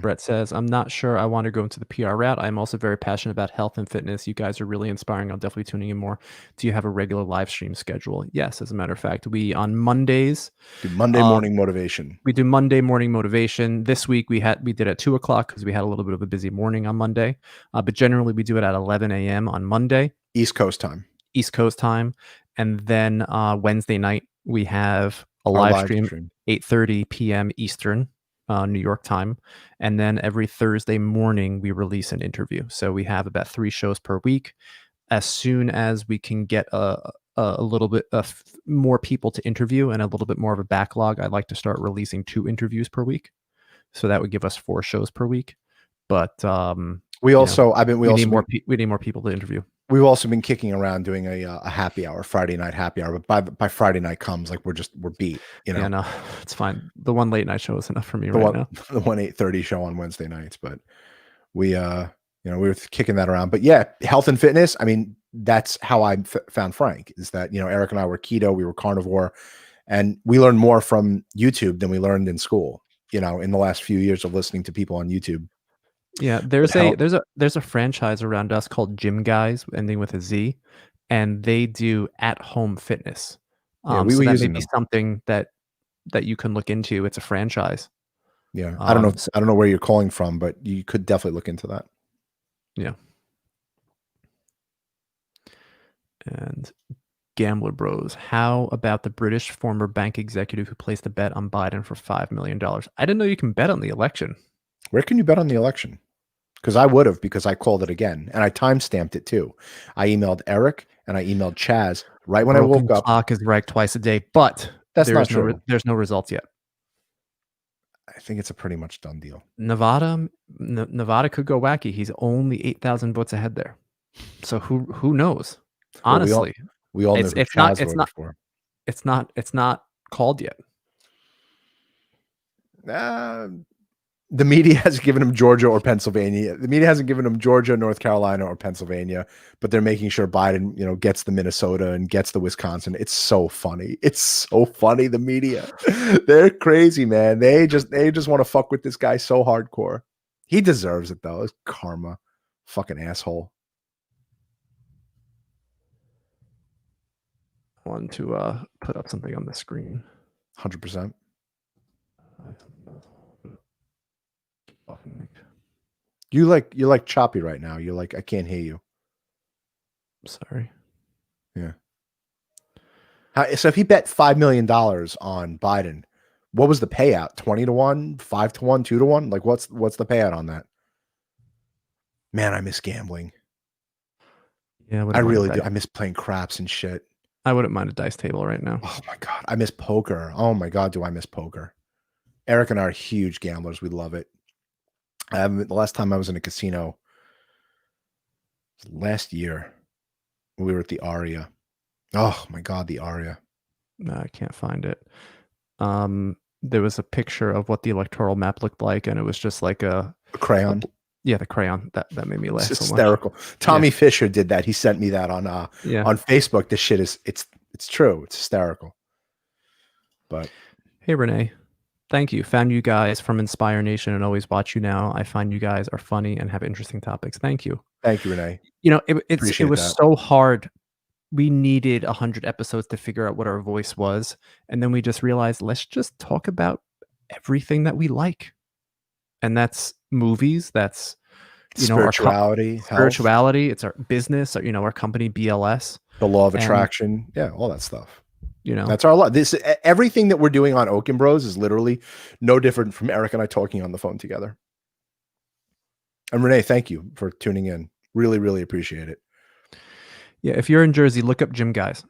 Brett says, I'm not sure I want to go into the PR route. I'm also very passionate about health and fitness. You guys are really inspiring. I'm definitely tuning in more. Do you have a regular live stream schedule? Yes, as a matter of fact. We on Mondays do Monday morning motivation. We do Monday morning motivation. This week we did at 2:00 because we had a little bit of a busy morning on Monday. But generally we do it at 11 a.m. on Monday. East Coast time. And then Wednesday night we have a live stream 8:30 p.m. Eastern. New York time, and then every Thursday morning we release an interview. So we have about 3 shows per week. As soon as we can get a little bit of more people to interview and a little bit more of a backlog, I'd like to start releasing 2 interviews per week. So that would give us 4 shows per week. But we need more people to interview. We've also been kicking around doing a happy hour, Friday night happy hour. But by Friday night comes, we're beat. Yeah, no, it's fine. The one late night show is enough for me right now. The 8:30 show on Wednesday nights, but we we were kicking that around. But yeah, health and fitness. I mean, that's how I found Frank. Is that Eric and I were keto, we were carnivore, and we learned more from YouTube than we learned in school. In the last few years of listening to people on YouTube. Yeah, there's a franchise around us called Gym Guys, ending with a Z, and they do at-home fitness. So that may be something that you can look into. It's a franchise. Yeah, I don't know where you're calling from, but you could definitely look into that. Yeah. And Gambler Bros, how about the British former bank executive who placed a bet on Biden for $5 million? I didn't know you can bet on the election. Where can you bet on the election? Because I would have, because I called it again, and I timestamped it too. I emailed Eric and I emailed Chaz right when I woke up. Clock is right twice a day, but that's not true. There's no results yet. I think it's a pretty much done deal. Nevada could go wacky. He's only 8,000 votes ahead there. So who knows? Honestly, we all know who Chaz voted for. It's not called yet. The media hasn't given him Georgia or Pennsylvania. The media hasn't given him Georgia, North Carolina, or Pennsylvania, but they're making sure Biden, gets the Minnesota and gets the Wisconsin. It's so funny. It's so funny. The media, they're crazy, man. They just want to fuck with this guy so hardcore. He deserves it though. It's karma. Fucking asshole. I want to put up something on the screen. 100%. You're like choppy right now. You're like, I can't hear you. Sorry. Yeah. So if he bet $5 million on Biden, what was the payout? 20-1, 5-1, 2-1? Like what's the payout on that? Man, I miss gambling. Yeah, I really do. I miss playing craps and shit. I wouldn't mind a dice table right now. Oh my God. I miss poker. Oh my God. Do I miss poker? Eric and I are huge gamblers. We love it. The last time I was in a casino last year, we were at the Aria. Oh my God, the Aria. No, I can't find it. There was a picture of what the electoral map looked like, and it was just like a crayon. Yeah, the crayon. That made me laugh. It's hysterical. Tommy Fisher did that. He sent me that on Facebook. This shit is it's true. It's hysterical. But hey, Renee. Thank you. Found you guys from Inspire Nation and always watch you now. I find you guys are funny and have interesting topics. Thank you. Thank you, Renee. It was so hard. We needed 100 episodes to figure out what our voice was. And then we just realized, let's just talk about everything that we like. And that's movies. That's, spirituality, spirituality. It's our business, our company, BLS. The law of attraction. Yeah, all that stuff. That's our lot. Everything that we're doing on Okon Bros is literally no different from Eric and I talking on the phone together. And Renee, thank you for tuning in. Really, really appreciate it. Yeah, if you're in Jersey, look up Gym Guys.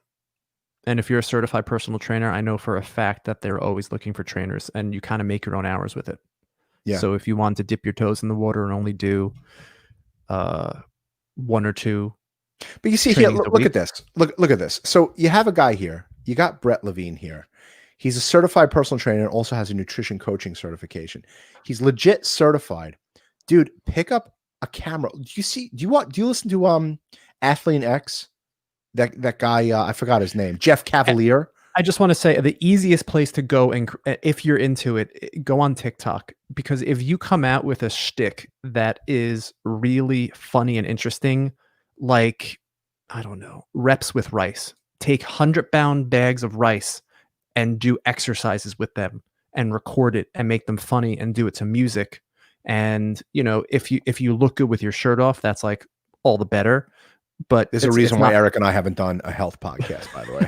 And if you're a certified personal trainer, I know for a fact that they're always looking for trainers, and you kind of make your own hours with it. Yeah. So if you want to dip your toes in the water and only do 1 or 2. But you see here, look at this. Look at this. So you have a guy here. You got Brett Levine here. He's a certified personal trainer and also has a nutrition coaching certification. He's legit certified. Dude, pick up a camera. Do you listen to Athlete X? That guy, I forgot his name. Jeff Cavalier. I just want to say the easiest place to go, and if you're into it, go on TikTok, because if you come out with a shtick that is really funny and interesting, like, I don't know, reps with rice, take 100-pound bags of rice and do exercises with them and record it and make them funny and do it to music. And, if you look good with your shirt off, that's like all the better. But there's a reason why Eric and I haven't done a health podcast, by the way.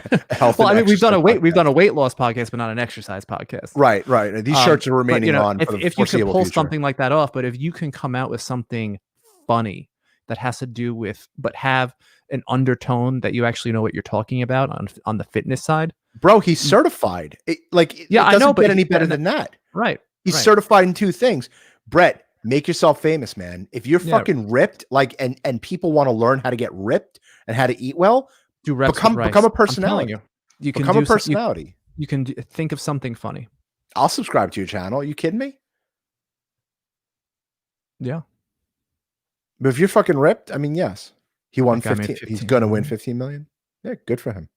Well, I mean, we've done a weight loss podcast, but not an exercise podcast. Right. These shirts are remaining on. If you can pull something like that off, but if you can come out with something funny that has to do with, but have an undertone that you actually know what you're talking about on the fitness side, bro, he's certified. It I know, but get any better than that. Right. He's certified in 2 things. Brett, make yourself famous, man. If you're fucking ripped, and people want to learn how to get ripped and how to eat well, become a personality. You can become a personality. You can think of something funny. I'll subscribe to your channel. Are you kidding me? Yeah. But if you're fucking ripped, I mean, yes. He won 15. He's going to win 15 million. Yeah, good for him.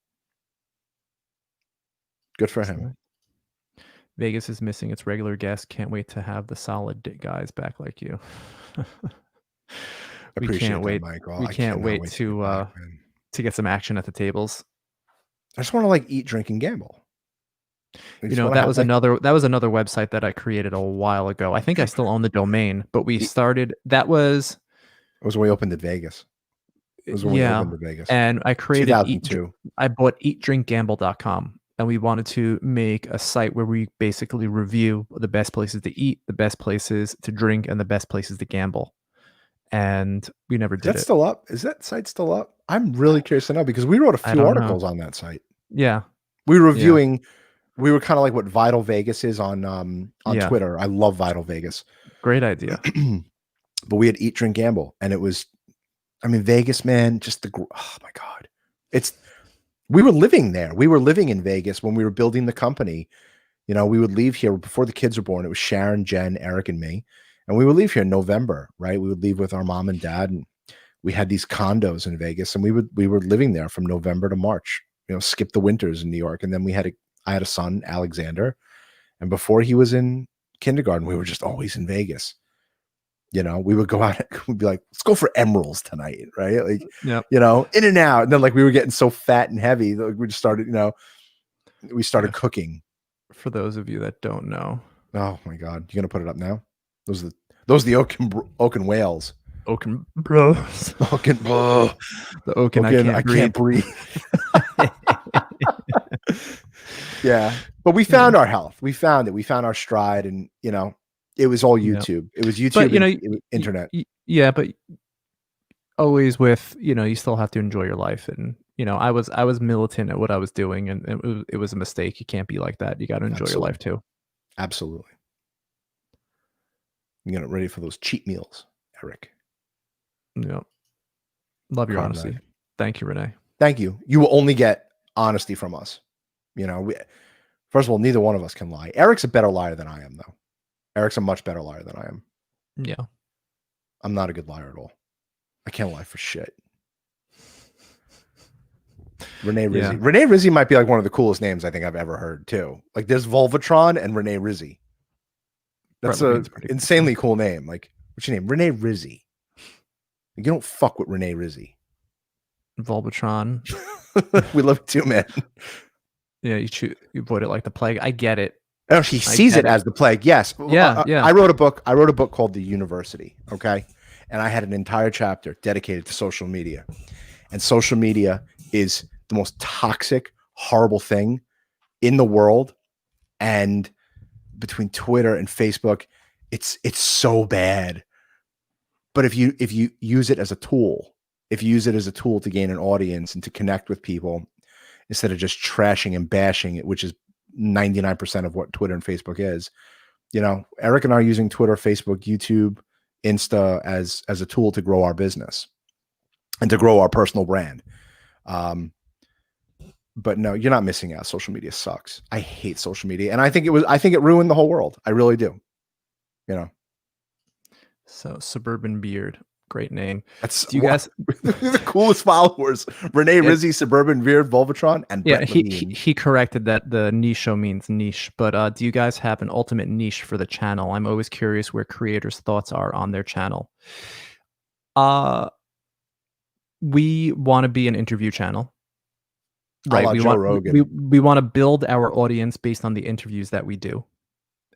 Good for him. Vegas is missing its regular guest. Can't wait to have the solid guys back like you. We can't wait, Michael. We can't wait to get some action at the tables. I just want to eat, drink, and gamble. That was another website that I created a while ago. I think I still own the domain, but we started. It was when we opened in Vegas. It was when we opened in Vegas. And I created 2002. I bought eatdrinkgamble.com. And we wanted to make a site where we basically review the best places to eat, the best places to drink, and the best places to gamble. And we never did it. Is that still up? Is that site still up? I'm really curious to know, because we wrote a few articles on that site. Yeah. We were reviewing, we were kind of like what Vital Vegas is on Twitter. I love Vital Vegas. Great idea. But we had Eat, Drink, Gamble. And it was, Vegas, man, oh my God. We were living there. We were living in Vegas when we were building the company. You know, we would leave here before the kids were born. It was Sharon, Jen, Eric, and me. And we would leave here in November, right? We would leave with our mom and dad, and we had these condos in Vegas, and we were living there from November to March, you know, skip the winters in New York. And then I had a son, Alexander. And before he was in kindergarten, we were just always in Vegas. You know, we would go out, we'd be like, let's go for Emeralds tonight, right? Like, Yep. you know, in and out. And then like we were getting so fat and heavy that we just started, you know, we started cooking. For those of you that don't know. Oh my God. You're gonna put it up now? Those are the Okon whales. Okon bros. Okon bro. The Okon I can't breathe. Yeah. But we found our health. We found it. We found our stride, and you know, it was all YouTube. It was YouTube, but, you know, and internet. Yeah, but always with, you know, you still have to enjoy your life. And, you know, I was militant at what I was doing, and it was a mistake. You can't be like that. You got to enjoy your life too. Absolutely. You get ready for those cheat meals, Eric. Yeah. Love your honesty. Thank you, Renee. Thank you. You will only get honesty from us. You know, first of all, neither one of us can lie. Eric's a better liar than I am, though. Eric's a much better liar than I am. Yeah. I'm not a good liar at all. I can't lie for shit. Renee Rizzi. Yeah. Renee Rizzi might be like one of the coolest names I think I've ever heard, too. Like, there's Volvatron and Renee Rizzi. That's an insanely cool name. Like, what's your name? Renee Rizzi. You don't fuck with Renee Rizzi. Volvatron. We love it too, man. Yeah, you avoid it like the plague. I get it. Oh, he sees it as the plague. Yes. Yeah, yeah. I wrote a book called The University. Okay. And I had an entire chapter dedicated to social media. And social media is the most toxic, horrible thing in the world. And between Twitter and Facebook, it's so bad. But if you use it as a tool, to gain an audience and to connect with people, instead of just trashing and bashing it, which is 99% of what Twitter and Facebook is, you know, Eric and I are using Twitter, Facebook, YouTube, Insta as a tool to grow our business and to grow our personal brand. But no, you're not missing out. Social media sucks. I hate social media. And I think it ruined the whole world. I really do. You know? So Suburban Beard. Great name. Do you guys the coolest followers? Renee Rizzi, Suburban Beard, Volvatron, and Brett he corrected that the niche means niche. But do you guys have an ultimate niche for the channel? I'm always curious where creators' thoughts are on their channel. We want to be an interview channel. Right. We want to build our audience based on the interviews that we do.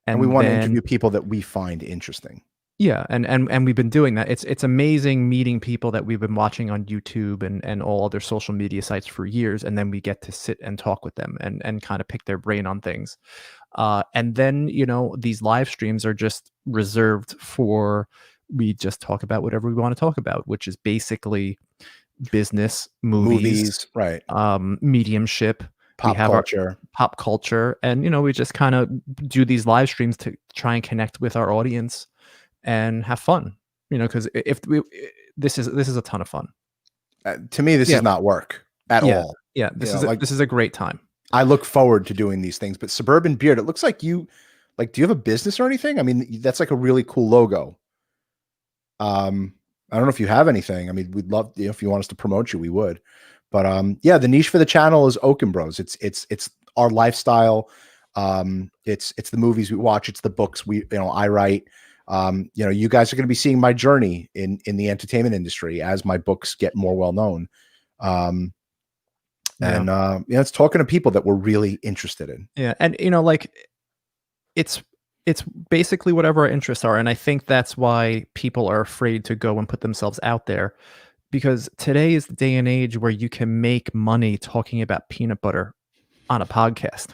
And we want to interview people that we find interesting. Yeah, and we've been doing that. It's amazing meeting people that we've been watching on YouTube and all other social media sites for years, and then we get to sit and talk with them and kind of pick their brain on things. And then, you know, these live streams are just reserved for, we just talk about whatever we want to talk about, which is basically business, movies, right? Mediumship, pop culture, and, you know, we just kind of do these live streams to try and connect with our audience and have fun, you know, because this is a ton of fun. To me, this is not work at all. Yeah, this is a great time. I look forward to doing these things. But Suburban Beard, it looks like do you have a business or anything? I mean, that's like a really cool logo. I don't know if you have anything. I mean, we'd love, you know, if you want us to promote you, we would. But yeah, the niche for the channel is Okon Bros. It's our lifestyle. It's the movies we watch. It's the books I write. You know, you guys are going to be seeing my journey in the entertainment industry as my books get more well known. And it's talking to people that we're really interested in. Yeah. And, you know, like it's basically whatever our interests are. And I think that's why people are afraid to go and put themselves out there, because today is the day and age where you can make money talking about peanut butter on a podcast.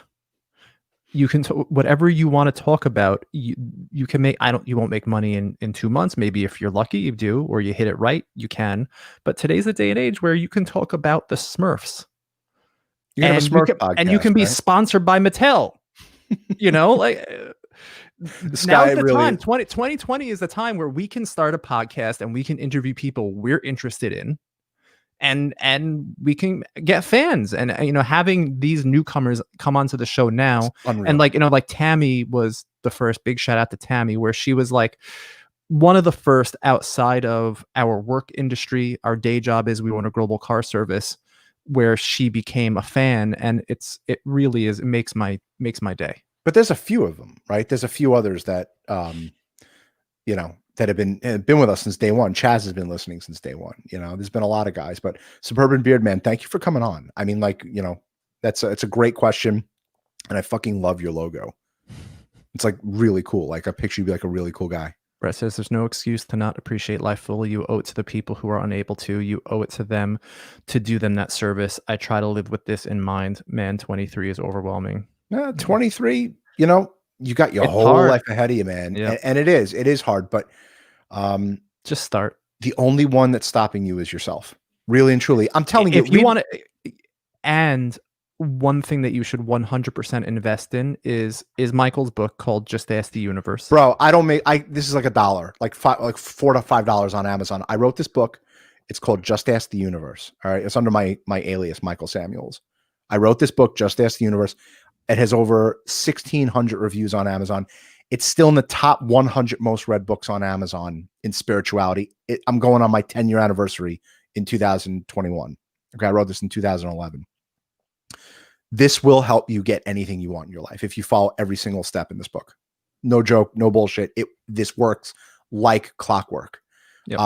You can whatever you want to talk about, you can make. You won't make money in 2 months. Maybe if you're lucky, you do, or you hit it right, you can. But today's the day and age where you can talk about the Smurfs. You have a Smurf podcast, and you can be sponsored by Mattel. You know, like now's the time. 2020 is the time where we can start a podcast and we can interview people we're interested in, and we can get fans. And having these newcomers come onto the show now, and like Tammy was the first. Big shout out to Tammy, where she was like one of the first outside of our work industry. Our day job is we run a global car service, where she became a fan, and it really is. It makes my day. But there's a few of them, right? There's a few others that that have been with us since day one. Chaz has been listening since day one. There's been a lot of guys, but Suburban Beard Man, thank you for coming on. I mean, it's a great question, and I fucking love your logo. It's like really cool. Like I picture you be like a really cool guy. Brett says there's no excuse to not appreciate life fully. You owe it to the people who are unable to. You owe it to them to do them that service. I try to live with this in mind. Man, 23 is overwhelming. 23, you got your whole life ahead of you, man. Yeah. And it is hard, but just start. The only one that's stopping you is yourself. Really and truly. I'm telling you. If you want to, and one thing that you should 100% invest in is Michael's book called Just Ask the Universe. Bro, this is like $1, like $4 to $5 on Amazon. I wrote this book. It's called Just Ask the Universe. All right. It's under my alias, Michael Samuels. I wrote this book, Just Ask the Universe. It has over 1,600 reviews on Amazon. It's still in the top 100 most read books on Amazon in spirituality. I'm going on my 10-year anniversary in 2021. Okay. I wrote this in 2011. This will help you get anything you want in your life if you follow every single step in this book. No joke, no bullshit. This works like clockwork. Yep.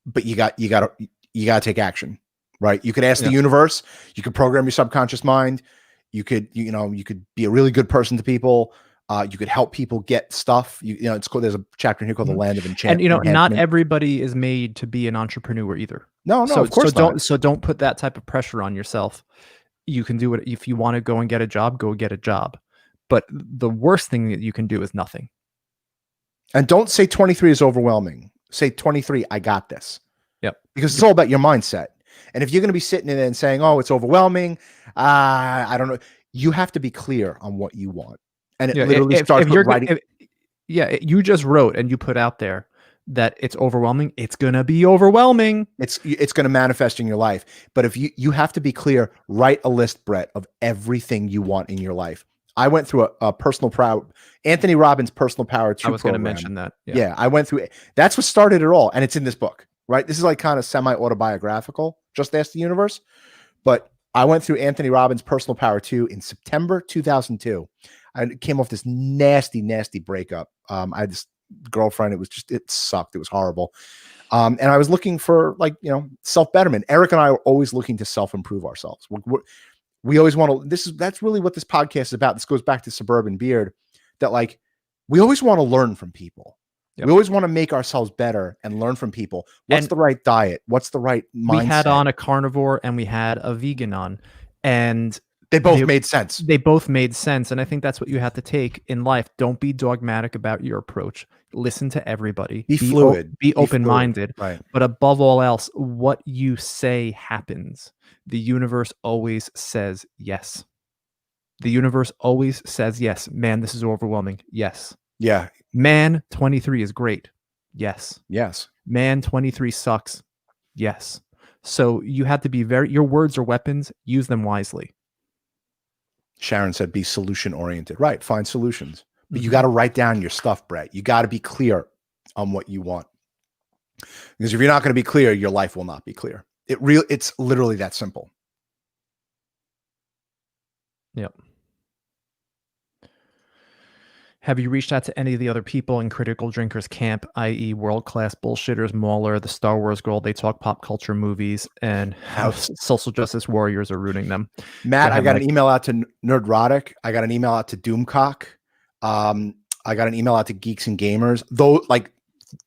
But you got to take action, right? You could ask the universe. You could program your subconscious mind. You could be a really good person to people. You could help people get stuff. It's called. There's a chapter in here called The Land of Enchantment. And not everybody is made to be an entrepreneur either. No, of course not. Don't put that type of pressure on yourself. You can do it. If you want to go and get a job, go get a job. But the worst thing that you can do is nothing. And don't say 23 is overwhelming. Say 23, I got this. Yep. Because it's all about your mindset. And if you're going to be sitting in there and saying, oh, it's overwhelming, I don't know. You have to be clear on what you want. And it literally starts with writing. You just wrote and you put out there that it's overwhelming. It's going to be overwhelming. It's going to manifest in your life. But if you have to be clear, write a list, Brett, of everything you want in your life. I went through a personal power, Anthony Robbins' Personal Power 2 I was going to mention that. Yeah, I went through it. That's what started it all. And it's in this book, right? This is like kind of semi-autobiographical, Just Ask the Universe. But I went through Anthony Robbins' Personal Power 2 in September 2002. I came off this nasty, nasty breakup. I had this girlfriend. It sucked. It was horrible. And I was looking for self-betterment. Eric and I are always looking to self-improve ourselves. We always want to, that's really what this podcast is about. This goes back to Suburban Beard, that we always want to learn from people. Yep. We always want to make ourselves better and learn from people. What's the right diet? What's the right mindset? We had on a carnivore and we had a vegan on, and they both made sense. They both made sense. And I think that's what you have to take in life. Don't be dogmatic about your approach. Listen to everybody. Be fluid. Be open-minded. Right. But above all else, what you say happens. The universe always says yes. The universe always says yes. Man, this is overwhelming. Yes. Yeah. Man, 23 is great. Yes. Yes. Man, 23 sucks. Yes. So you have to be your words are weapons. Use them wisely. Sharon said, be solution oriented. Right. Find solutions. But you got to write down your stuff, Brett. You got to be clear on what you want. Because if you're not going to be clear, your life will not be clear. It's literally that simple. Yep. Have you reached out to any of the other people in Critical Drinkers Camp, i.e. world-class bullshitters, Mauler, the Star Wars girl, they talk pop culture movies, and how social justice warriors are rooting them? Matt, I got an email out to Nerdrotic. I got an email out to Doomcock. I got an email out to Geeks and Gamers.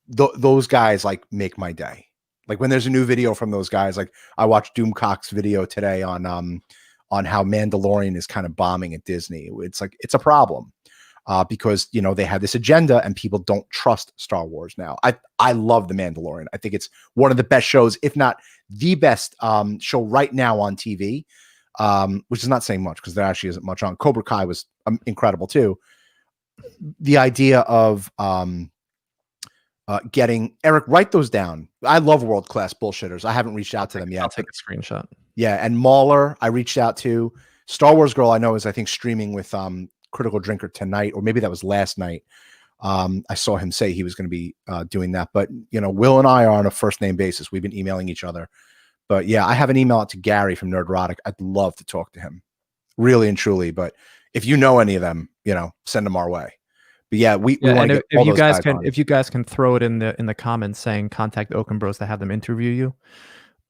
Those guys make my day. Like when there's a new video from those guys, I watched Doomcock's video today on how Mandalorian is kind of bombing at Disney. It's a problem. Because they have this agenda and people don't trust Star Wars now. I love The Mandalorian. I think it's one of the best shows, if not the best show right now on TV, which is not saying much because there actually isn't much on. Cobra Kai was incredible too. The idea of getting Eric, write those down. I love world-class bullshitters. I haven't reached out to them yet. I'll take a screenshot. Yeah, and Mauler, I reached out to. Star Wars Girl, I know, is I think streaming with Critical Drinker tonight, or maybe that was last night. I saw him say he was going to be doing that. But, Will and I are on a first name basis. We've been emailing each other. But yeah, I have an email out to Gary from Nerdrotic. I'd love to talk to him, really and truly. But if you know any of them, send them our way. But yeah, we want to get all those guys on. If you guys can throw it in the comments saying contact Okon Bros to have them interview you.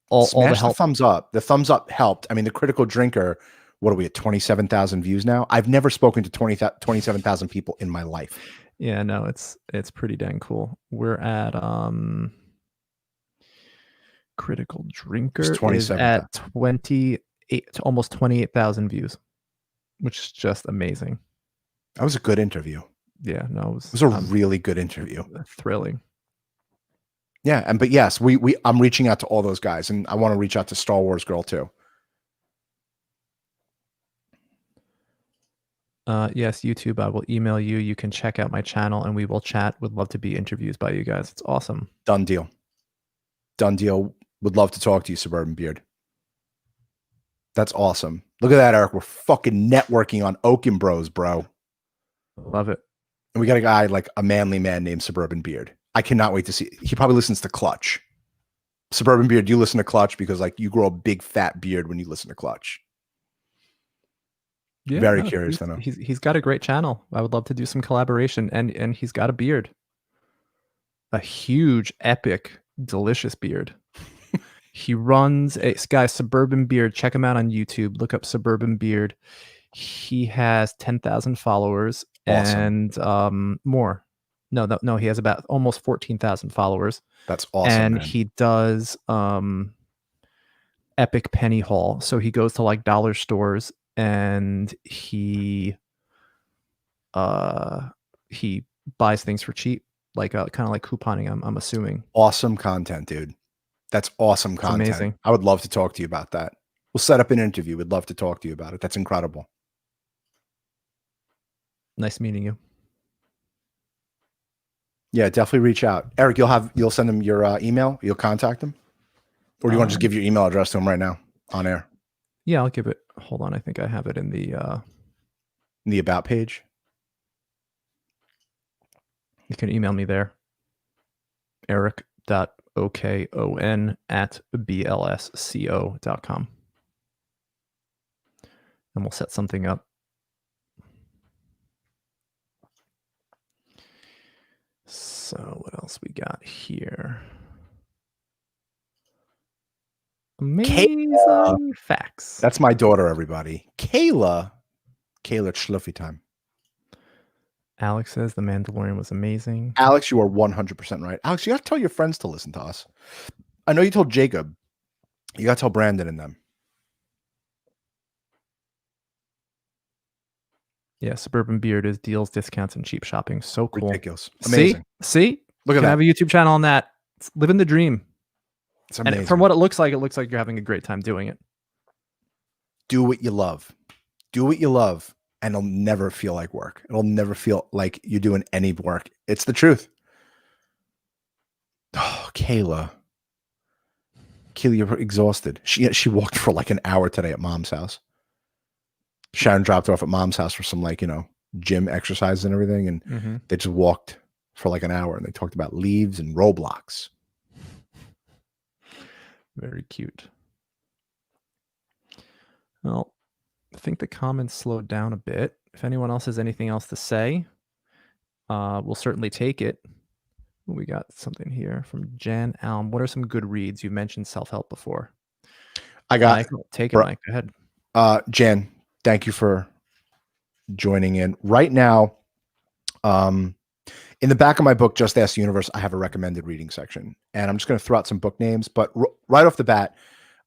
All the thumbs up. The thumbs up helped. I mean, the Critical Drinker, what are we at, 27,000 views now? I've never spoken to 27,000 people in my life. Yeah, no, it's pretty dang cool. We're at Critical Drinker is at 28, almost 28,000 views, which is just amazing. That was a good interview. Yeah, no, it was a really good interview. Thrilling. Yeah, but yes, I'm reaching out to all those guys, and I want to reach out to Star Wars Girl too. Yes, YouTube, I will email you. You can check out my channel and we will chat. Would love to be interviewed by you guys. It's awesome. Done deal. Done deal. Would love to talk to you, Suburban Beard. That's awesome. Look at that, Eric. We're fucking networking on Okon Bros, bro. Love it. And we got a guy, like a manly man named Suburban Beard. I cannot wait to see. He probably listens to Clutch. Suburban Beard, do you listen to Clutch? Because you grow a big fat beard when you listen to Clutch. Yeah, very curious to know. He's got a great channel. I would love to do some collaboration, and he's got a beard, a huge, epic, delicious beard. He runs a guy, Suburban Beard. Check him out on YouTube. Look up Suburban Beard. He has 10,000 followers. Awesome. And more. No, he has about almost 14,000 followers. That's awesome. And man. he does epic penny haul. So he goes to like dollar stores and he buys things for cheap, like kind of like couponing. I'm assuming. Awesome content, dude. That's awesome content. Amazing. I would love to talk to you about that. We'll set up an interview. We'd love to talk to you about it. That's incredible. Nice meeting you. Yeah, definitely reach out. Eric, you'll send him your email. You'll contact him, or do you want to just give your email address to him right now on air? Yeah, I'll give it. Hold on, I think I have it in the about page. You can email me there. eric.okon@blsco.com, and we'll set something up. So what else we got here? Amazing facts. That's my daughter, everybody. Kayla, it's Schluffy time. Alex says The Mandalorian was amazing. Alex, you are 100% right. Alex, you got to tell your friends to listen to us. I know you told Jacob. You got to tell Brandon and them. Yeah, Suburban Beard is deals, discounts, and cheap shopping. So cool. Ridiculous. Amazing. See? Look at that. Have a YouTube channel on that. It's living the dream. It's amazing. And from what it looks like you're having a great time doing it. Do what you love. Do what you love, and it'll never feel like work. It'll never feel like you're doing any work. It's the truth. Oh, Kayla, you're exhausted. She walked for like an hour today at Mom's house. Sharon dropped her off at Mom's house for some gym exercises and everything, and they just walked for like an hour, and they talked about leaves and Roblox. Very cute. Well, I think the comments slowed down a bit. If anyone else has anything else to say, we'll certainly take it. We got something here from Jan Alm. What are some good reads? You mentioned self-help before. I got take it, Mike. Go ahead. Jan, thank you for joining in. Right now, in the back of my book, Just Ask the Universe, I have a recommended reading section. And I'm just going to throw out some book names. But right off the bat,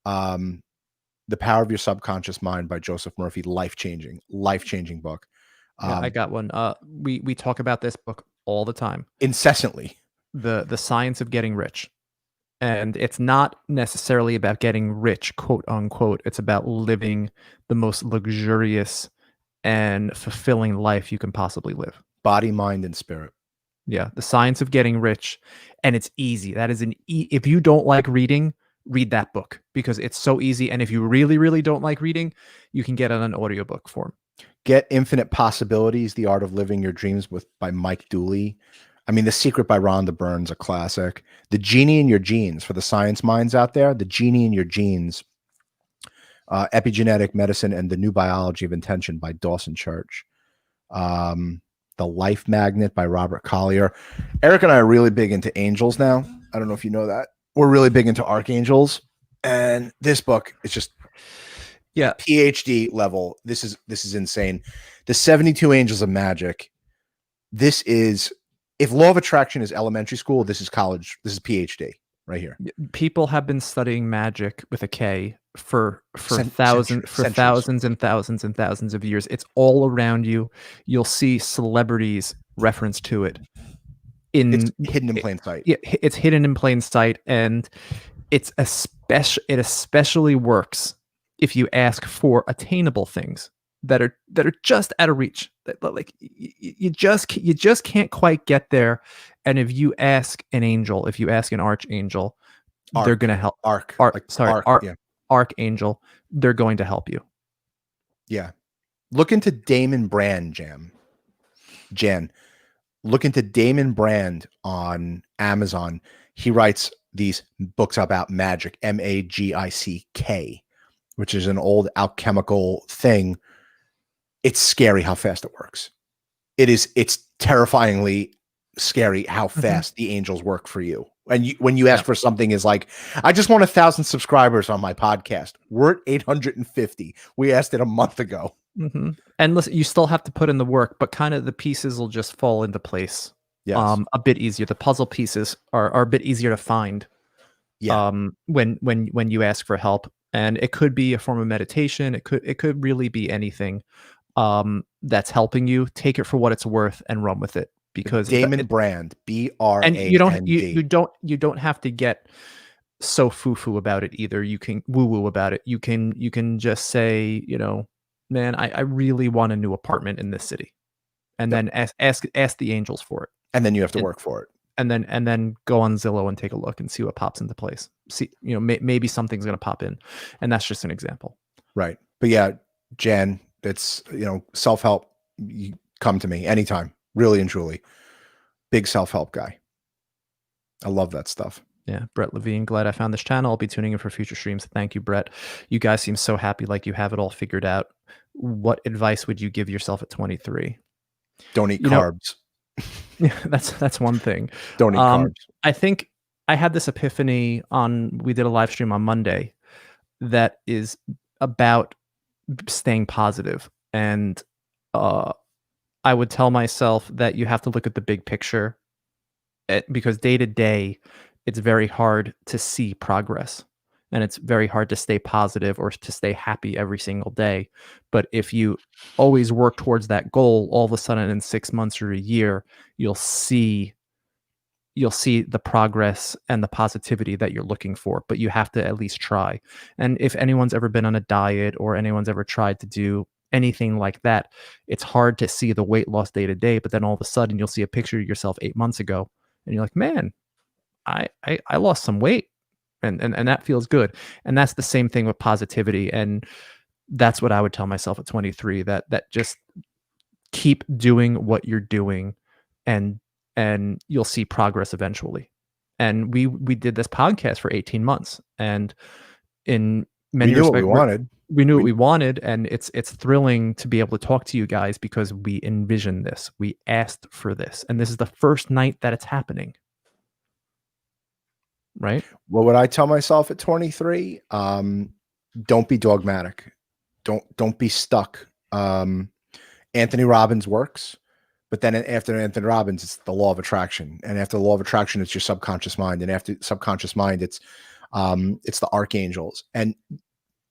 The Power of Your Subconscious Mind by Joseph Murphy, life-changing book. Yeah, I got one. We talk about this book all the time. Incessantly. The Science of Getting Rich. And it's not necessarily about getting rich, quote unquote. It's about living the most luxurious and fulfilling life you can possibly live. Body, mind, and spirit. Yeah, The Science of Getting Rich, and it's easy. That is if you don't like reading, read that book because it's so easy. And if you really, really don't like reading, you can get it on an audiobook form. Get Infinite Possibilities: The Art of Living Your Dreams by Mike Dooley. I mean, The Secret by Rhonda Byrne's a classic. The Genie in Your Genes, for the science minds out there. The Genie in Your Genes. Epigenetic Medicine and the New Biology of Intention by Dawson Church. The Life Magnet by Robert Collier. Eric and I are really big into angels now. I don't know if you know that. We're really big into archangels. And this book is just PhD level. This is insane. The 72 Angels of Magic. This is, if law of attraction is elementary school, this is college. This is PhD right here. People have been studying magic with a K for Centuries. thousands and thousands and thousands of years. It's all around you. You'll see celebrities reference to it. It's hidden in plain sight. It's hidden in plain sight, and it especially works if you ask for attainable things that are just out of reach. Like you just can't quite get there. And if you ask an angel, if you ask an archangel, they're going to help. Archangel, they're going to help you. Yeah. Look into Damon Brand, Jan. Look into Damon Brand on Amazon. He writes these books about magic, Magick, which is an old alchemical thing. It's scary how fast it works. It's terrifyingly scary how fast the angels work for you. And when you ask for something is like, I just want 1,000 subscribers on my podcast. We're at 850. We asked it a month ago. And listen, you still have to put in the work, but kind of the pieces will just fall into place. Yes. A bit easier. The puzzle pieces are a bit easier to find. Yeah. When you ask for help, and it could be a form of meditation. It could really be anything that's helping you. Take it for what it's worth and run with it. Because Damon Brand, BRAND. And you don't have to get so foo-foo about it either. You can woo-woo about it. You can just say, man, I really want a new apartment in this city, and then ask the angels for it. And then you have to work for it. And then go on Zillow and take a look and see what pops into place. See, maybe something's going to pop in, and that's just an example. Right. But yeah, Jan, it's, self-help. You come to me anytime. Really and truly. Big self-help guy. I love that stuff. Yeah. Brett Levine, glad I found this channel. I'll be tuning in for future streams. Thank you, Brett. You guys seem so happy, like you have it all figured out. What advice would you give yourself at 23? Don't eat carbs. Yeah, that's one thing. Don't eat carbs. I think I had this epiphany we did a live stream on Monday that is about staying positive. And I would tell myself that you have to look at the big picture, because day to day, it's very hard to see progress, and it's very hard to stay positive or to stay happy every single day. But if you always work towards that goal, all of a sudden in 6 months or a year, you'll see the progress and the positivity that you're looking for. But you have to at least try. And if anyone's ever been on a diet or anyone's ever tried to do anything like that, it's hard to see the weight loss day to day, but then all of a sudden you'll see a picture of yourself 8 months ago and you're like, man, I lost some weight, and that feels good. And that's the same thing with positivity. And that's what I would tell myself at 23, that just keep doing what you're doing, and you'll see progress eventually. And we did this podcast for 18 months, and in many respects, we knew what we wanted, and it's thrilling to be able to talk to you guys because we envisioned this. We asked for this, and this is the first night that it's happening. Right? What would I tell myself at 23? Don't be dogmatic. Don't be stuck. Anthony Robbins works, but then after Anthony Robbins, it's the law of attraction. And after the law of attraction, it's your subconscious mind. And after subconscious mind, it's the archangels. And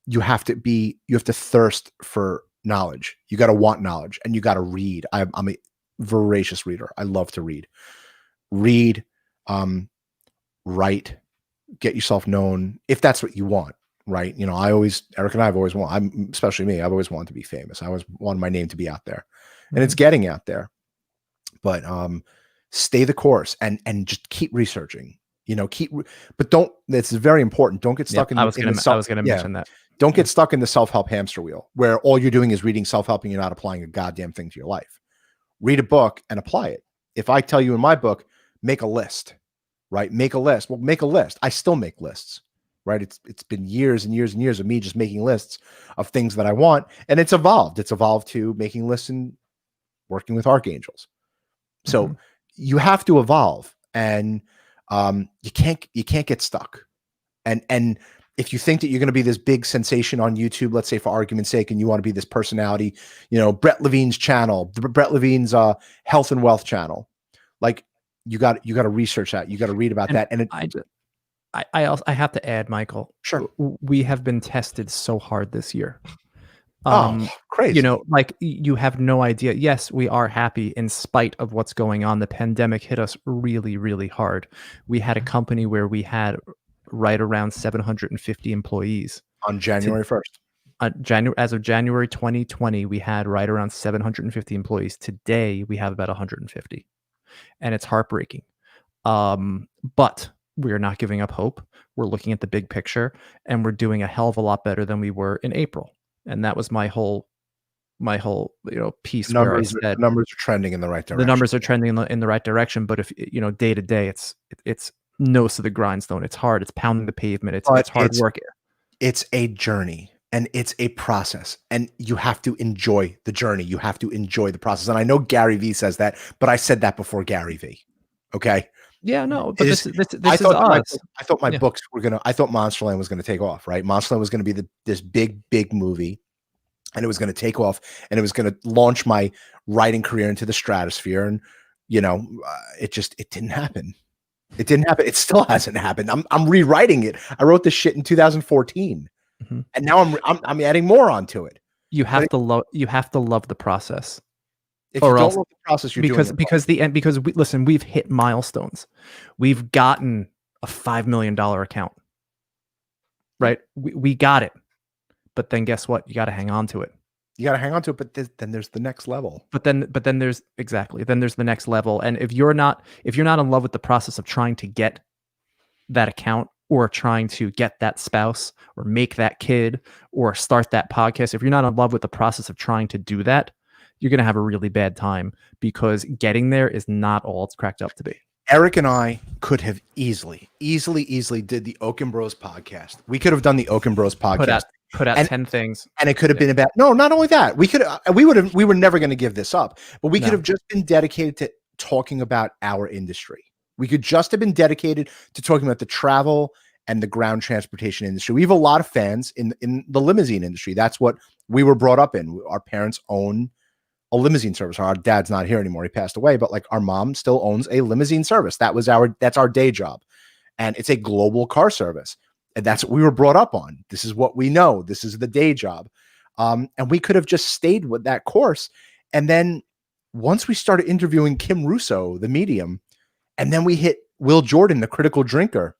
you have to thirst for knowledge. You got to want knowledge, and you got to read. I'm a voracious reader. I love to read. Write, get yourself known if that's what you want. Right. Eric and I have always especially me, I've always wanted to be famous. I always wanted my name to be out there, and it's getting out there. But stay the course and just keep researching. But don't. That's very important. Don't get stuck in the I self. was gonna Yeah, mention that. don't get stuck in the self-help hamster wheel where all you're doing is reading self-help and you're not applying a goddamn thing to your life. Read a book and apply it. If I tell you in my book, make a list, right? Make a list. Well, make a list. I still make lists, right? It's been years and years and years of me just making lists of things that I want, and it's evolved. It's evolved to making lists and working with archangels. So you have to evolve, and you can't get stuck. And if you think that you're going to be this big sensation on YouTube, let's say for argument's sake, and you want to be this personality, Brett Levine's channel, Brett Levine's health and wealth channel, like you got to research that. You got to read about that. And I have to add, Michael, sure, we have been tested so hard this year. Crazy. Like you have no idea. Yes, we are happy in spite of what's going on. The pandemic hit us really, really hard. We had a company where we had right around 750 employees on January 1st. As of January 2020, we had right around 750 employees. Today, we have about 150, and it's heartbreaking. But we're not giving up hope. We're looking at the big picture, and we're doing a hell of a lot better than we were in April. And that was my whole piece where I said the numbers are trending in the right direction. The numbers are trending in the right direction, but if day to day, it's nose to the grindstone. It's hard. It's pounding the pavement. It's hard work. It's a journey and it's a process, and you have to enjoy the journey. You have to enjoy the process. And I know Gary Vee says that, but I said that before Gary Vee. Okay. Yeah, no, but this is I thought my Yeah. books were I thought Monsterland was gonna take off, right? Monsterland was gonna be this big movie, and it was gonna take off, and it was gonna launch my writing career into the stratosphere. And it didn't happen. It didn't happen. It still hasn't happened. I'm rewriting it. I wrote this shit in 2014, and now I'm adding more onto it. You have to love the process. If you don't love the process, you're doing it because we've hit milestones. We've gotten a $5 million account, right? We got it, but then guess what? You got to hang on to it. You got to hang on to it, but then there's the next level. But then there's the next level. And if you're not in love with the process of trying to get that account, or trying to get that spouse, or make that kid, or start that podcast, if you're not in love with the process of trying to do that, you're going to have a really bad time, because getting there is not all it's cracked up to be. Eric and I could have easily did the Okon Bros podcast. We could have done the Okon Bros podcast. Put out 10 things. And it could have been about, no, not only that, we were never going to give this up, but we could have just been dedicated to talking about our industry. We could just have been dedicated to talking about the travel and the ground transportation industry. We have a lot of fans in the limousine industry. That's what we were brought up in. Our parents own a limousine service. Our dad's not here anymore. He passed away, but like our mom still owns a limousine service. That's our day job. And it's a global car service. And that's what we were brought up on. This is what we know. This is the day job. And we could have just stayed with that course. And then once we started interviewing Kim Russo, the medium, and then we hit Will Jordan, the critical drinker,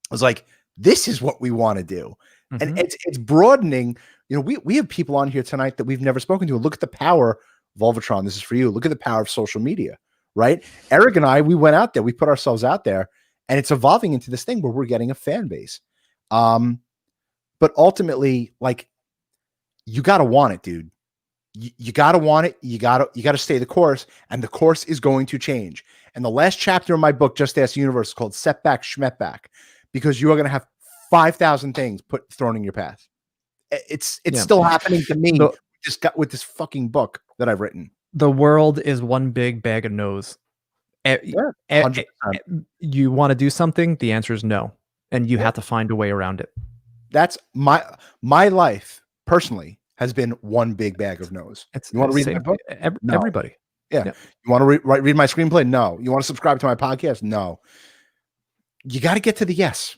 I was like, this is what we want to do. And it's broadening. We have people on here tonight that we've never spoken to. Look at the power, Volvatron, this is for you. Look at the power of social media, right? Eric and I, we went out there, we put ourselves out there, and it's evolving into this thing where we're getting a fan base. But ultimately, like, you got to want it, dude. You got to want it. You got to stay the course, and the course is going to change. And the last chapter of my book, Just Ask the Universe, is called Setback Schmetback, because you are going to have 5,000 things thrown in your path. It's still happening to me with this fucking book that I've written. The world is one big bag of no's. You want to do something? The answer is no. And you have to find a way around it. That's my life personally has been one big bag of no's. You want to read my book? No. Everybody. Yeah. You want to read my screenplay? No. You want to subscribe to my podcast? No. You got to get to the yes.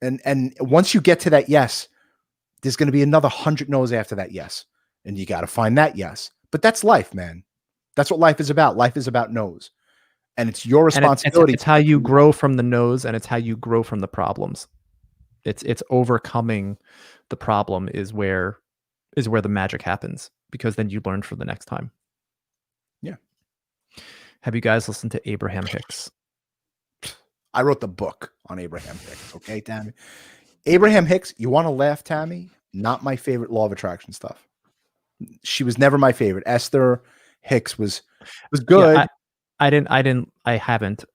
And once you get to that yes, there's going to be another 100 no's after that yes. And you got to find that yes. But that's life, man. That's what life is about. Life is about no's. And it's your responsibility. It's how you grow from the no's, and it's how you grow from the problems. It's overcoming the problem is where the magic happens, because then you learn for the next time. Yeah. Have you guys listened to Abraham Hicks? I wrote the book on Abraham Hicks. Okay, Tammy. Abraham Hicks, you want to laugh, Tammy? Not my favorite law of attraction stuff. She was never my favorite. Esther Hicks was good. Yeah, I haven't.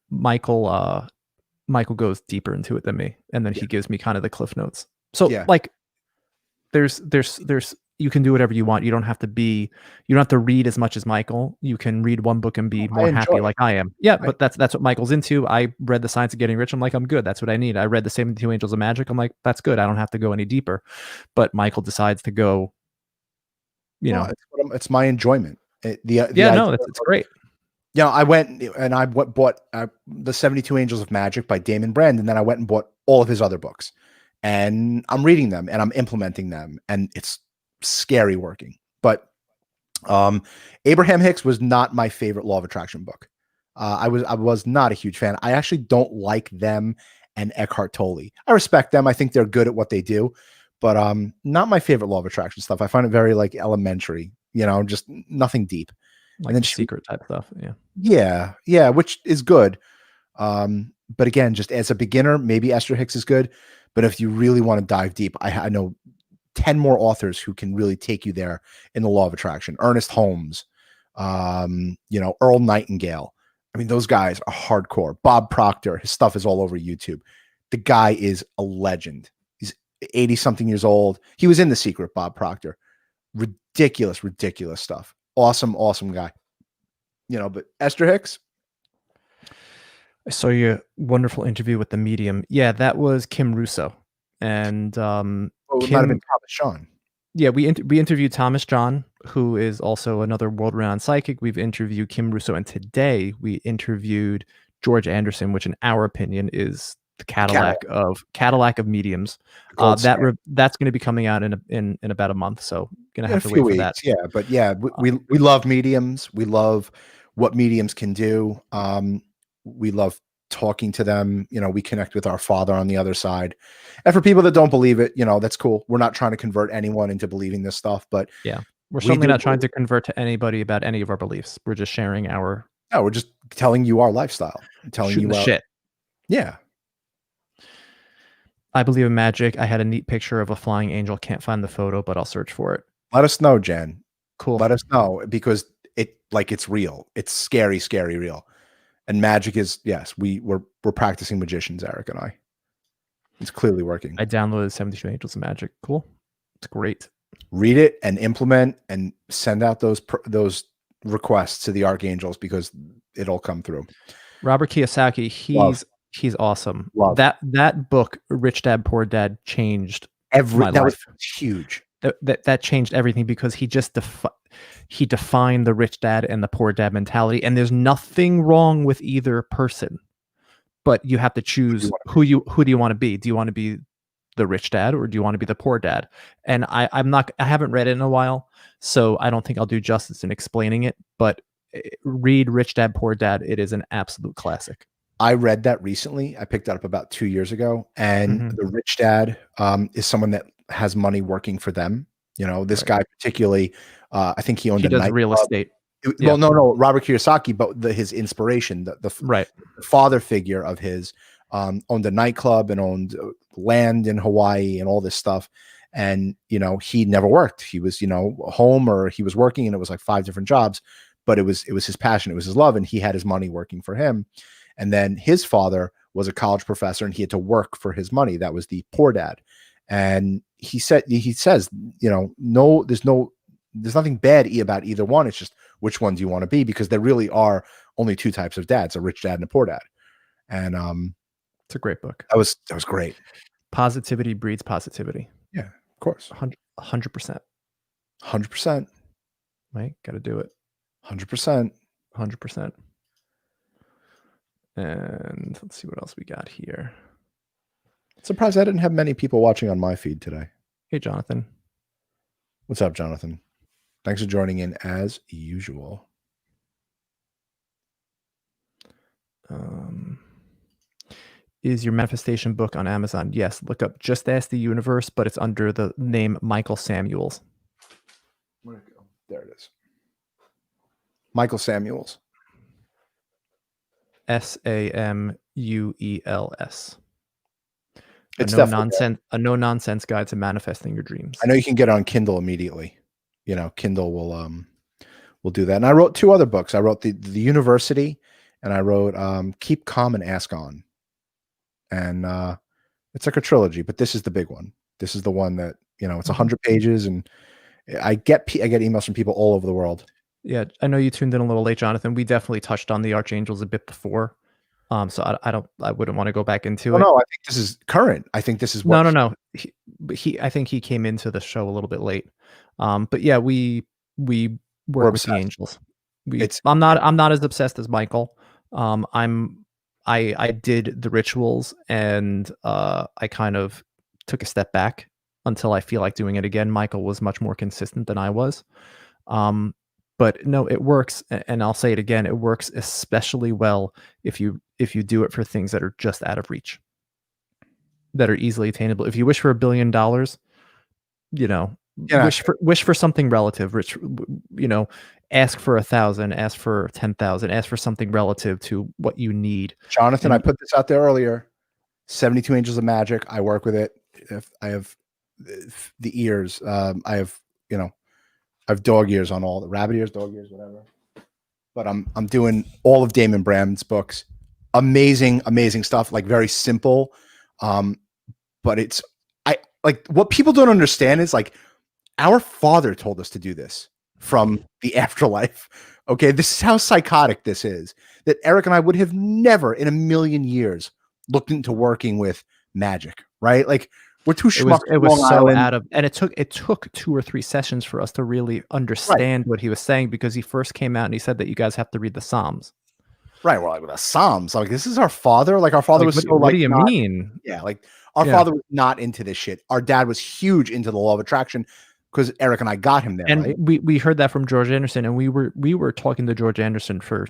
Michael goes deeper into it than me, and then he gives me kind of the cliff notes. So like there's you can do whatever you want. You don't have to read as much as Michael. You can read one book and be more happy like I am. Yeah, but that's what Michael's into. I read The Science of Getting Rich. I'm like, I'm good. That's what I need. I read The 72 Angels of Magic. I'm like, that's good. I don't have to go any deeper. But Michael decides to go, it's my enjoyment. It's great. Yeah, I went and I bought The 72 Angels of Magic by Damon Brand, and then I went and bought all of his other books. And I'm reading them and I'm implementing them, and it's scary working. But Abraham Hicks was not my favorite law of attraction book. I was not a huge fan. I actually don't like them and Eckhart Tolle. I respect them. I think they're good at what they do, but not my favorite law of attraction stuff. I find it very like elementary, just nothing deep. Like and then secret type stuff. Yeah, which is good. But again, just as a beginner, maybe Esther Hicks is good. But if you really want to dive deep, I know 10 more authors who can really take you there in the law of attraction. Ernest Holmes, Earl Nightingale. I mean, those guys are hardcore. Bob Proctor, his stuff is all over YouTube. The guy is a legend. He's 80 something years old. He was in The Secret, Bob Proctor. Ridiculous stuff. Awesome guy. But Esther Hicks. I saw your wonderful interview with the Medium. Yeah, that was Kim Russo. And it might have been Thomas John. Yeah, we interviewed Thomas John, who is also another world-renowned psychic. We've interviewed Kim Russo, and today we interviewed George Anderson, which in our opinion is the Cadillac of mediums. That's going to be coming out in about a month, so gonna have to wait for that. Yeah, but we love mediums. We love what mediums can do. We love talking to them. We connect with our Father on the other side. And for people that don't believe it, that's cool. We're not trying to convert anyone into believing this stuff, but we're certainly not trying to convert to anybody about any of our beliefs. We're just sharing our. No, we're just telling you our lifestyle, telling you shit. Yeah. I believe in magic. I had a neat picture of a flying angel. Can't find the photo, but I'll search for it. Let us know, Jen. Cool. Let us know, because it's real. It's scary real. And magic is, yes, we're practicing magicians, Eric and I. It's clearly working. I downloaded 72 Angels of Magic. Cool. It's great. Read it and implement and send out those requests to the archangels, because it'll come through. Robert Kiyosaki, he's awesome. Love. That book, Rich Dad Poor Dad, changed my life. Was huge. That changed everything, because he just he defined the rich dad and the poor dad mentality, and there's nothing wrong with either person, but you have to choose who do you want to be. Do you want to be the rich dad, or do you want to be the poor dad? And I haven't read it in a while, so I don't think I'll do justice in explaining it, but read Rich Dad Poor Dad. It is an absolute classic. I read that recently. I picked it up about 2 years ago, and the rich dad is someone that has money working for them. This guy particularly, I think he owned a real estate. Well, no, Robert Kiyosaki, but his inspiration, the father figure of his, owned a nightclub and owned land in Hawaii and all this stuff. And, he never worked. He was, home, or he was working, and it was like 5 different jobs, but it was his passion. It was his love. And he had his money working for him. And then his father was a college professor, and he had to work for his money. That was the poor dad. And he says, no, there's nothing bad about either one. It's just, which one do you want to be? Because there really are only 2 types of dads, a rich dad and a poor dad. And it's a great book. That was great. Positivity breeds positivity. Yeah, of course. 100%. 100%. Right? Got to do it. 100%. 100%. And let's see what else we got here. Surprised I didn't have many people watching on my feed today. Hey, Jonathan. What's up, Jonathan? Thanks for joining in as usual. Is your manifestation book on Amazon? Yes. Look up Just Ask the Universe, but it's under the name Michael Samuels. Where'd it go? There it is. Michael Samuels. Samuels. It's definitely there. A no nonsense guide to manifesting your dreams. I know you can get it on Kindle immediately. You know, Kindle will do that. And I wrote 2 other books. I wrote the University, and I wrote Keep Calm and Ask On. And it's like a trilogy, but this is the big one. This is the one that, you know, it's 100 pages, and I get emails from people all over the world. Yeah, I know you tuned in a little late, Jonathan. We definitely touched on the archangels a bit before, so I wouldn't want to go back into Oh it. no, I think this is current. I think this is what. No. I think he came into the show a little bit late. But yeah, we We're work with the obsessed. angels. It's I'm not as obsessed as Michael. I did the rituals, and I kind of took a step back until I feel like doing it again. Michael was much more consistent than I was. But no, it works, and I'll say it again. It works especially well if you do it for things that are just out of reach, that are easily attainable. If you wish for $1 billion, you know, yeah, wish for something relative. Rich, you know, ask for 1,000, ask for 10,000, ask for something relative to what you need. Jonathan, I put this out there earlier. 72 Angels of Magic. I work with it. I have the ears. I have, you know, I have dog ears on all the rabbit ears, dog ears, whatever. But I'm doing all of Damon Bram's books. Amazing stuff. Like very simple. But it's like what people don't understand is like our father told us to do this from the afterlife. Okay, this is how psychotic this is. That Eric and I would have never in a million years looked into working with magic, right? Like we're two schmucks. It was so out of, and it took 2 or 3 sessions for us to really understand what he was saying, because he first came out and he said that you guys have to read the Psalms. Right, we're like the Psalms. Like this is our father. Like our father was so what do you mean? Yeah, like our father was not into this shit. Our dad was huge into the law of attraction because Eric and I got him there. And right? we heard that from George Anderson, and we were talking to George Anderson for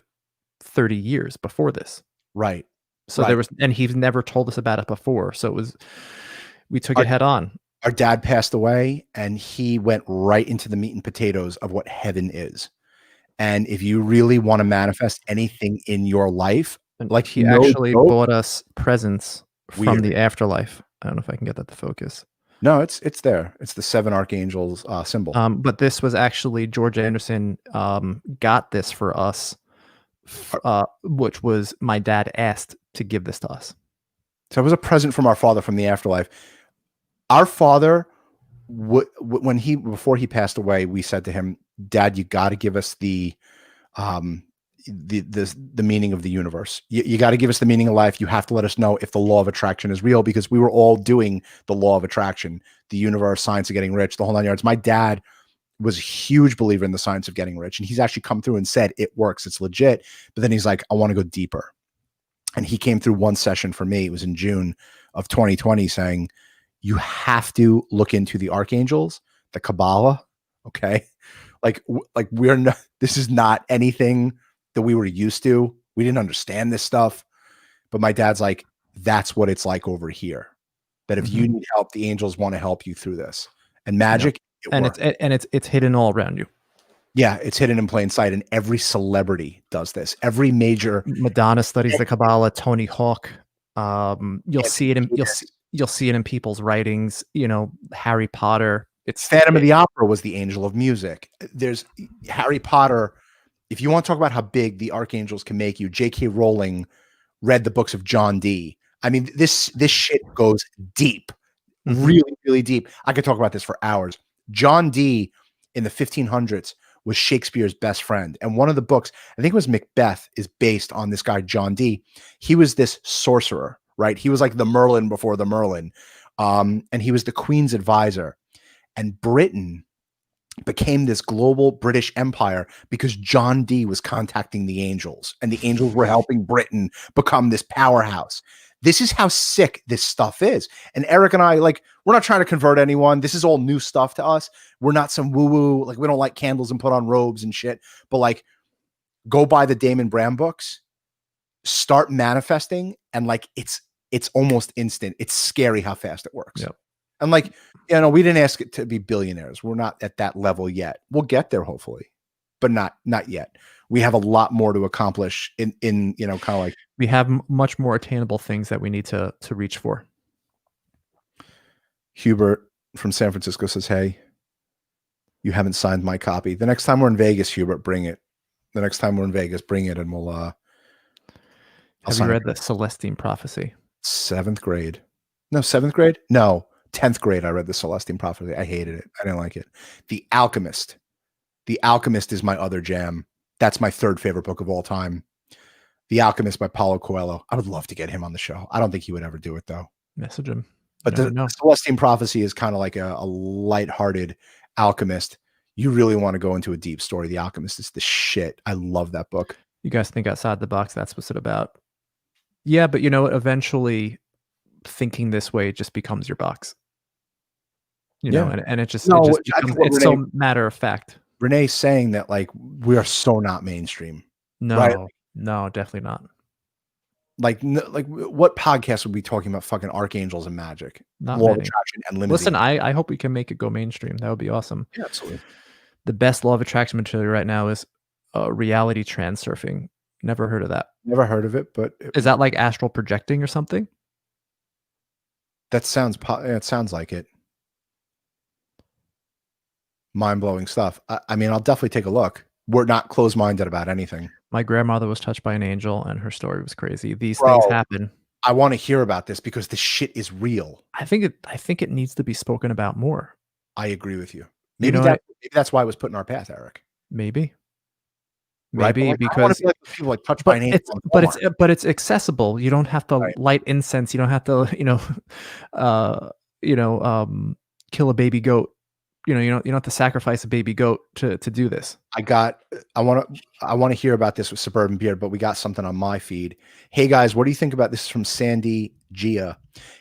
30 years before this. Right. So there was, and he's never told us about it before. So it was, we took it head on. Our dad passed away, and he went right into the meat and potatoes of what heaven is. And if you really want to manifest anything in your life, like he actually bought us presents from the afterlife. I don't know if I can get that to focus. No, it's there. It's the 7 archangels symbol. But this was actually George Anderson got this for us, which was my dad asked to give this to us. So it was a present from our father from the afterlife. Our father, before he passed away, we said to him, "Dad, you got to give us the meaning of the universe. You got to give us the meaning of life. You have to let us know if the law of attraction is real," because we were all doing the law of attraction, the universe, science of getting rich, the whole 9 yards. My dad was a huge believer in the science of getting rich, and he's actually come through and said it works, it's legit. But then he's like, I want to go deeper. And he came through one session for me. It was in June of 2020, saying, you have to look into the archangels, the Kabbalah. Okay. Like we're not, this is not anything that we were used to. We didn't understand this stuff, but my dad's like, that's what it's like over here. That if you need help, the angels want to help you through this. And magic, it's hidden all around you. Yeah, it's hidden in plain sight, and every celebrity does this. Every major Madonna studies the Kabbalah. Tony Hawk. You'll see it in people's writings. You know, Harry Potter. It's Phantom of the Opera was the angel of music. There's Harry Potter. If you want to talk about how big the archangels can make you, J.K. Rowling read the books of John Dee. I mean, this shit goes deep, really, really deep. I could talk about this for hours. John Dee in the 1500s was Shakespeare's best friend. And one of the books, I think it was Macbeth, is based on this guy, John Dee. He was this sorcerer, right? He was like the Merlin before the Merlin. And he was the Queen's advisor. And Britain became this global British empire because John Dee was contacting the angels, and the angels were helping Britain become this powerhouse. This is how sick this stuff is. And Eric and I, like, we're not trying to convert anyone. This is all new stuff to us. We're not some woo-woo, like we don't light candles and put on robes and shit. But like, go buy the Damon Bram books, start manifesting, and like it's almost instant. It's scary how fast it works. Yep. And like, you know, we didn't ask it to be billionaires. We're not at that level yet. We'll get there, hopefully. but not yet. We have a lot more to accomplish in kind of like we have much more attainable things that we need to reach for. Hubert from San Francisco says, "Hey, you haven't signed my copy. The next time we're in Vegas, Hubert, bring it. The next time we're in Vegas, bring it, and we'll." Have you read the Celestine Prophecy? 7th grade? No, 7th grade? No, 10th grade. I read the Celestine Prophecy. I hated it. I didn't like it. The Alchemist. The Alchemist is my other jam. That's my 3rd favorite book of all time. The Alchemist by Paulo Coelho. I would love to get him on the show. I don't think he would ever do it though. Message him. But the Celestine Prophecy is kind of like a lighthearted Alchemist. You really want to go into a deep story. The Alchemist is the shit. I love that book. You guys think outside the box. That's what's it about. Yeah, but you know, eventually thinking this way just becomes your box. You know, and it just becomes, it's so matter of fact. Renee's saying that like we are so not mainstream. No, right? No, definitely not. Like what podcast would be talking about fucking archangels and magic? Not law many. of attraction and limousine. Listen, I hope we can make it go mainstream. That would be awesome. Yeah, absolutely. The best law of attraction material right now is reality transurfing. Never heard of that. Never heard of it, but is that like astral projecting or something? That sounds it sounds like it. Mind-blowing stuff. I mean, I'll definitely take a look. We're not closed-minded about anything. My grandmother was touched by an angel and her story was crazy. These things happen. I want to hear about this because this shit is real. I think it needs to be spoken about more. I agree with you. Maybe that's why it was put in our path, Eric. Maybe. Right? Maybe like, because people like touched by an angel. But it's accessible. You don't have to light incense. You don't have to, kill a baby goat. You don't have to sacrifice a baby goat to do this. I want to hear about this with Suburban Beard, but we got something on my feed. Hey guys, what do you think about this? Is from Sandy Gia.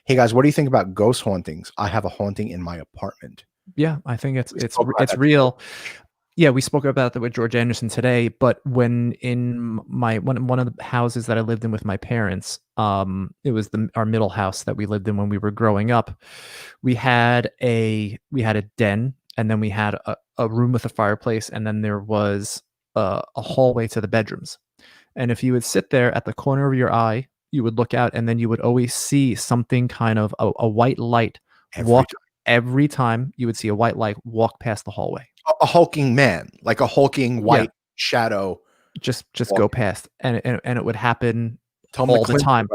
Hey guys, what do you think about ghost hauntings? I have a haunting in my apartment. Yeah, I think it's real. Yeah, we spoke about that with George Anderson today, but when in one of the houses that I lived in with my parents, it was our middle house that we lived in when we were growing up. We had a den, and then we had a room with a fireplace, and then there was a hallway to the bedrooms. And if you would sit there at the corner of your eye, you would look out, and then you would always see something kind of a white light every time you would see a white light walk past the hallway. A hulking man, like a hulking white shadow, just go past, and it would happen all the time.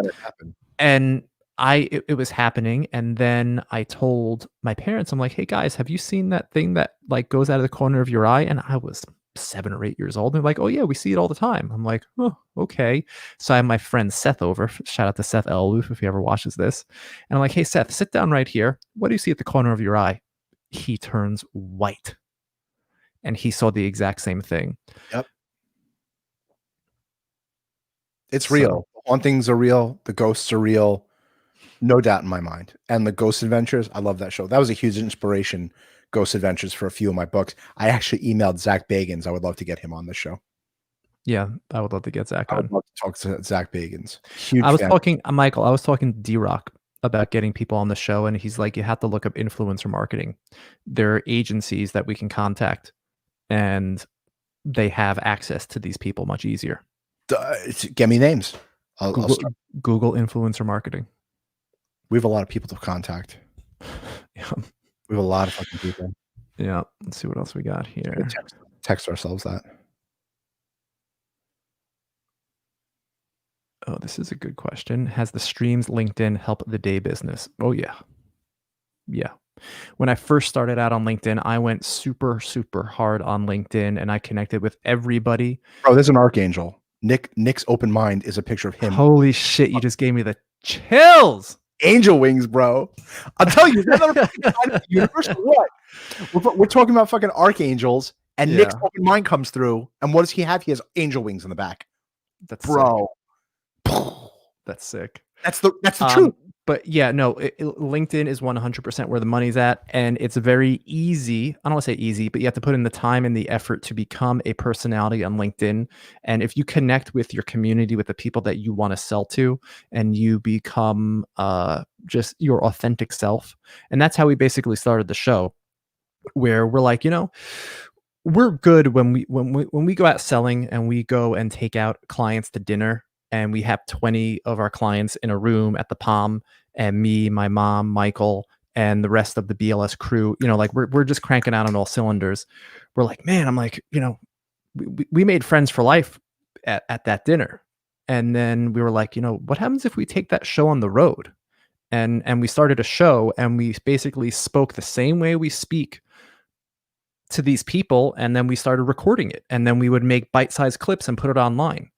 And it was happening, and then I told my parents, I'm like, hey guys, have you seen that thing that like goes out of the corner of your eye? And I was 7 or 8 years old. And they're like, oh yeah, we see it all the time. I'm like, oh, okay. So I have my friend Seth over. Shout out to Seth Elwoof if he ever watches this. And I'm like, hey Seth, sit down right here. What do you see at the corner of your eye? He turns white. And he saw the exact same thing. Yep. It's real. The hauntings are real. The ghosts are real. No doubt in my mind. And the Ghost Adventures, I love that show. That was a huge inspiration, Ghost Adventures, for a few of my books. I actually emailed Zach Bagans. I would love to get him on the show. Yeah, I would love to get Zach on. I would love to talk to Zach Bagans. Michael, I was talking to D-Rock about getting people on the show, and he's like, you have to look up influencer marketing. There are agencies that we can contact, and they have access to these people much easier. Get me names. Google influencer marketing. We have a lot of people to contact. Yeah. We have a lot of fucking people. Yeah. Let's see what else we got here. Text ourselves that. Oh, this is a good question. Has the streams LinkedIn help the day business? Oh, yeah. Yeah. When I first started out on LinkedIn, I went super, super hard on LinkedIn, and I connected with everybody. Bro, there's an archangel. Nick's open mind is a picture of him. Holy shit, you just gave me the chills. Angel wings, bro. I'll tell you, the universe. What? We're talking about fucking archangels, and Nick's open mind comes through, and what does he have? He has angel wings in the back. That's bro. Sick. That's sick. That's the truth. But yeah, no, LinkedIn is 100% where the money's at, and it's very easy. I don't want to say easy, but you have to put in the time and the effort to become a personality on LinkedIn. And if you connect with your community, with the people that you want to sell to, and you become just your authentic self, and that's how we basically started the show, where we're like, we're good when we go out selling and we go and take out clients to dinner and we have 20 of our clients in a room at the Palm and me, my mom, Michael, and the rest of the BLS crew, like we're just cranking out on all cylinders. We're like, man, I'm like, we made friends for life at that dinner. And then we were like, what happens if we take that show on the road? And we started a show and we basically spoke the same way we speak to these people, and then we started recording it, and then we would make bite-sized clips and put it online,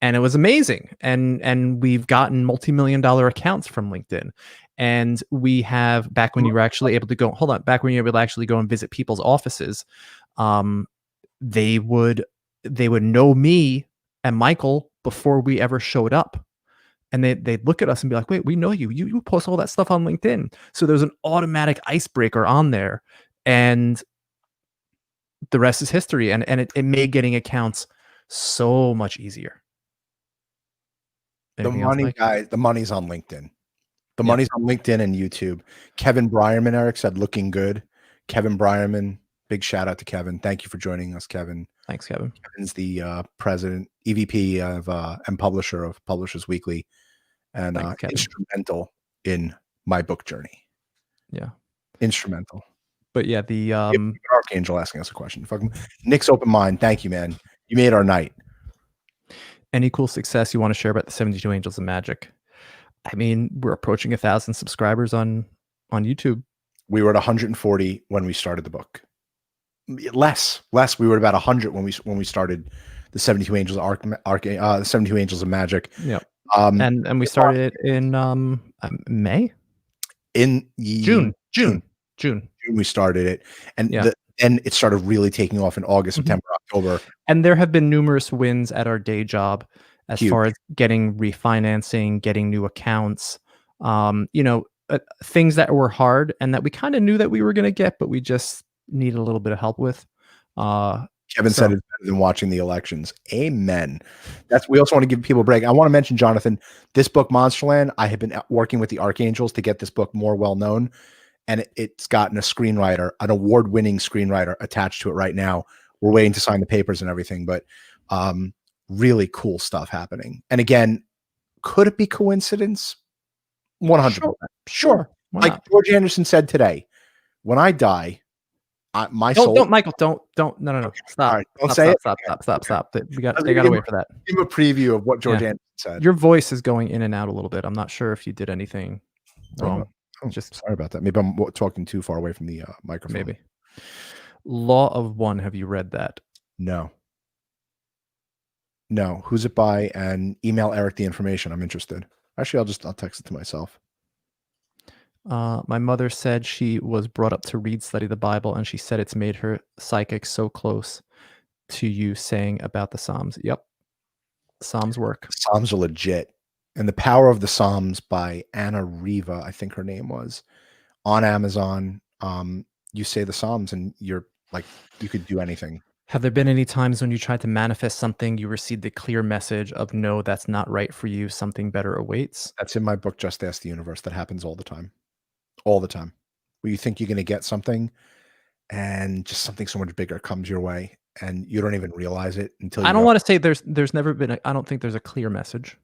and it was amazing. And we've gotten multi-million-dollar accounts from LinkedIn. And we have, back when you were actually able to go, hold on, back when you were able to actually go and visit people's offices, they would know me and Michael before we ever showed up. And they'd look at us and be like, wait, we know you. You post all that stuff on LinkedIn. So there's an automatic icebreaker on there. And the rest is history. And it made getting accounts so much easier. The money, guys, the money's on LinkedIn. The Yeah. money's on LinkedIn and YouTube. Kevin Brierman, Eric said, looking good. Kevin Brierman, big shout out to Kevin. Thank you for joining us, Kevin. Thanks, Kevin. Kevin's the president, EVP of and publisher of Publishers Weekly, and instrumental in my book journey. Yeah, instrumental. But yeah, the Archangel asking us a question. Fucking Nick's open mind. Thank you, man. You made our night. Any cool success you want to share about the 72 Angels of Magic? I mean, we're approaching 1,000 subscribers on YouTube. We were at 140 when we started the book. Less. We were at about 100 when we started the 72 Angels the 72 Angels of Magic. Yeah. And we started it in May? In June. We started it. And and it started really taking off in August, September, October. And there have been numerous wins at our day job as far as getting refinancing, getting new accounts, things that were hard and that we kind of knew that we were going to get, but we just need a little bit of help with. Kevin said it's better than watching the elections. Amen. We also want to give people a break. I want to mention, Jonathan, this book, Monsterland, I have been working with the Archangels to get this book more well-known. And it's gotten a screenwriter, an award-winning screenwriter attached to it right now. We're waiting to sign the papers and everything, but really cool stuff happening. And again, could it be coincidence? 100%. Sure. Like George Anderson said today, when I die, my soul. Don't, Michael. Don't. No. Okay. Stop. Right. Don't say it. Stop. They got to wait for that. Give him a preview of what George Anderson said. Your voice is going in and out a little bit. I'm not sure if you did anything wrong. Just sorry about that. Maybe I'm talking too far away from the microphone. Maybe. Law of One. Have you read that? No. Who's it by? And email Eric the information. I'm interested. Actually, I'll text it to myself. My mother said she was brought up to study the Bible, and she said it's made her psychic so close to you saying about the Psalms. Yep. Psalms work. Psalms are legit. And The Power of the Psalms by Anna Riva, I think her name was, on Amazon. You say the Psalms and you're like, you could do anything. Have there been any times when you tried to manifest something, you received the clear message of no, that's not right for you, something better awaits? That's in my book, Just Ask the Universe. That happens all the time. All the time. Where you think you're going to get something and just something so much bigger comes your way and you don't even realize it until I don't want to say there's never been I don't think there's a clear message.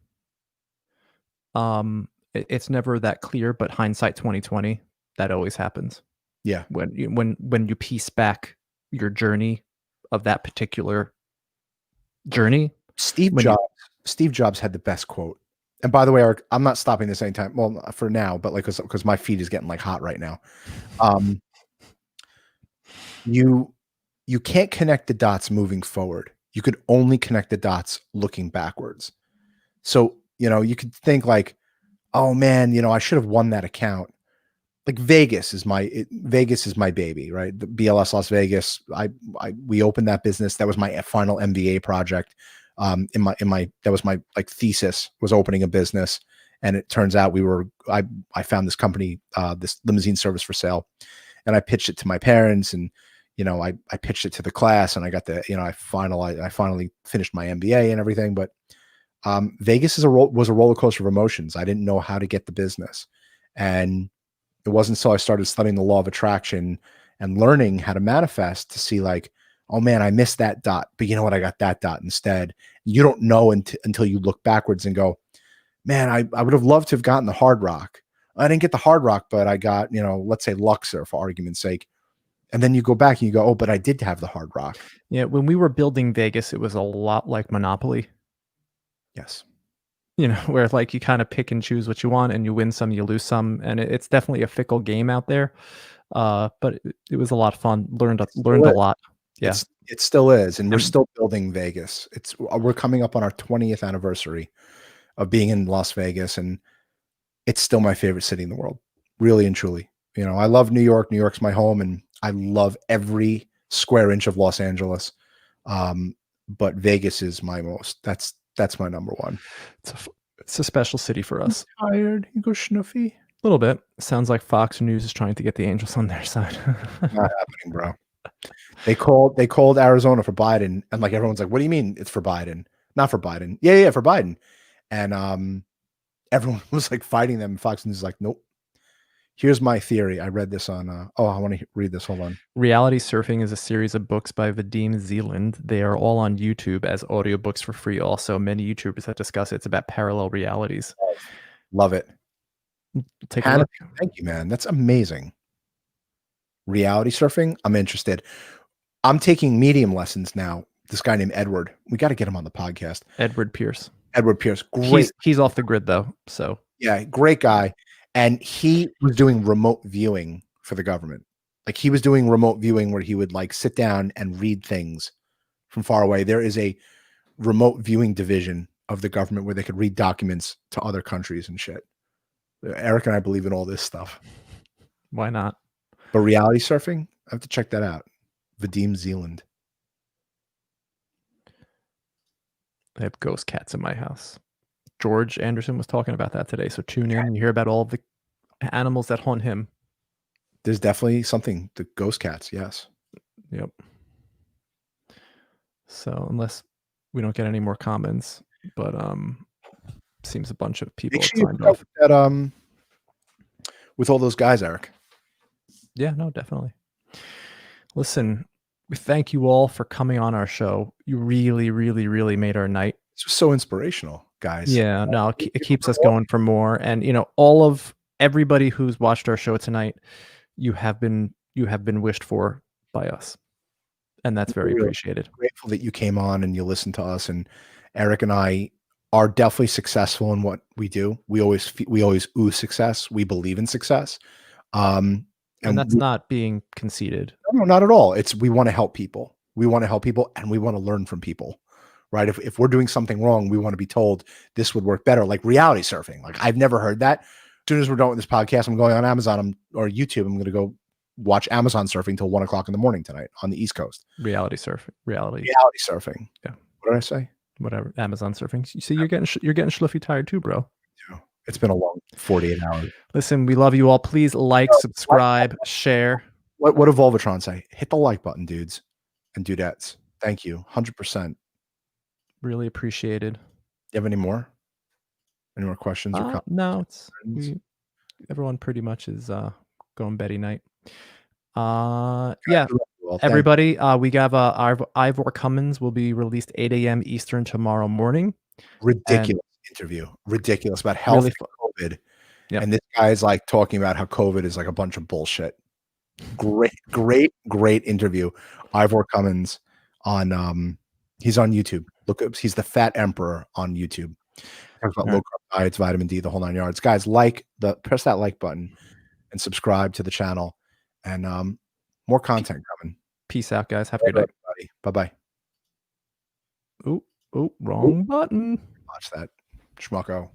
It's never that clear, but hindsight 2020, that always happens. Yeah. When you piece back your journey of that particular journey. Steve Jobs had the best quote. And by the way, Eric, I'm not stopping this anytime. Well, for now, but like, because my feed is getting like hot right now. You can't connect the dots moving forward. You could only connect the dots looking backwards. So, you could think like, oh man, I should have won that account. Like Vegas is my baby, right? The BLS Las Vegas. We opened that business. That was my final MBA project. That was my like thesis, was opening a business. And it turns out I found this company, this limousine service for sale, and I pitched it to my parents, and I pitched it to the class, and I got I finally finished my MBA and everything. But Vegas was a roller coaster of emotions. I didn't know how to get the business, and it wasn't until I started studying the law of attraction and learning how to manifest to see like, oh man, I missed that dot, but you know what? I got that dot instead. You don't know until you look backwards and go, man, I would have loved to have gotten the Hard Rock. I didn't get the Hard Rock, but I got, let's say Luxor for argument's sake. And then you go back and you go, oh, but I did have the Hard Rock. Yeah, when we were building Vegas, it was a lot like Monopoly. Yes. Where like you kind of pick and choose what you want, and you win some, you lose some, and it's definitely a fickle game out there. But it was a lot of fun. Learned a lot. Yeah, it still is, and we're still building Vegas. We're coming up on our 20th anniversary of being in Las Vegas, and it's still my favorite city in the world, really and truly. I love New York. New York's my home, and I love every square inch of Los Angeles. But Vegas is my most. That's my number one. It's a special city for us. I'm tired. You go Schnuffy. A little bit. Sounds like Fox News is trying to get the Angels on their side. Not happening, bro. They called Arizona for Biden, and like everyone's like, "What do you mean it's for Biden? Not for Biden? Yeah, for Biden." And everyone was like fighting them. Fox News is like, "Nope." Here's my theory. I read this on. I want to read this. Hold on. Reality Surfing is a series of books by Vadim Zeland. They are all on YouTube as audiobooks for free. Also, many YouTubers that discuss it. It's about parallel realities. Love it. Take a look. Thank you, man. That's amazing. Reality surfing. I'm interested. I'm taking medium lessons now. This guy named Edward. We got to get him on the podcast. Edward Pierce. Great. He's off the grid though. So yeah, great guy. And he was doing remote viewing for the government. Like he was doing remote viewing where he would like sit down and read things from far away. There is a remote viewing division of the government where they could read documents to other countries and shit. Eric and I believe in all this stuff. Why not? But reality surfing, I have to check that out. Vadim Zeland. I have ghost cats in my house. George Anderson was talking about that today. So tune in. You hear about all the animals that haunt him. There's definitely something. The ghost cats, yes. Yep. So unless we don't get any more comments, but seems a bunch of people have signed off. That, with all those guys, Eric. Yeah, no, definitely. Listen, we thank you all for coming on our show. You really, really, really made our night. It's just so inspirational, guys. Yeah, no, it keeps us going for more. And everybody who's watched our show tonight, you have been wished for by us, and that's very appreciated. Grateful that you came on and you listened to us. And Eric and I are definitely successful in what we do. We always ooh success. We believe in success. And that's not being conceited. No, not at all. It's we want to help people. We want to help people, and we want to learn from people. Right? If we're doing something wrong, we want to be told this would work better. Like reality surfing. Like I've never heard that. As soon as we're done with this podcast, I'm going on Amazon or YouTube. I'm going to go watch Amazon surfing till 1 o'clock in the morning tonight on the East Coast. Reality surfing. Reality surfing. Yeah. What did I say? Whatever. Amazon surfing. You see, you're getting schluffy tired too, bro. Yeah. It's been a long 48 hours. Listen, we love you all. Please like, subscribe, share. What did Volvatron say? Hit the like button, dudes and dudettes. Thank you. 100%. Really appreciated. Do you have any more? Any more questions or comments? No, everyone pretty much is going Betty night. Yeah. Well, everybody, we have Ivor Cummins will be released 8 a.m. Eastern tomorrow morning. Ridiculous interview. Ridiculous about health and COVID. Yep. And this guy is like talking about how COVID is like a bunch of bullshit. Great interview. Ivor Cummins on he's on YouTube. Look up, he's the Fat Emperor on YouTube. Talks about low carb diets, vitamin D, the whole 9 yards. Guys, press that like button and subscribe to the channel. And more content coming. Peace out, guys. Have a good day. Bye-bye. Wrong button. Watch that. Schmucko.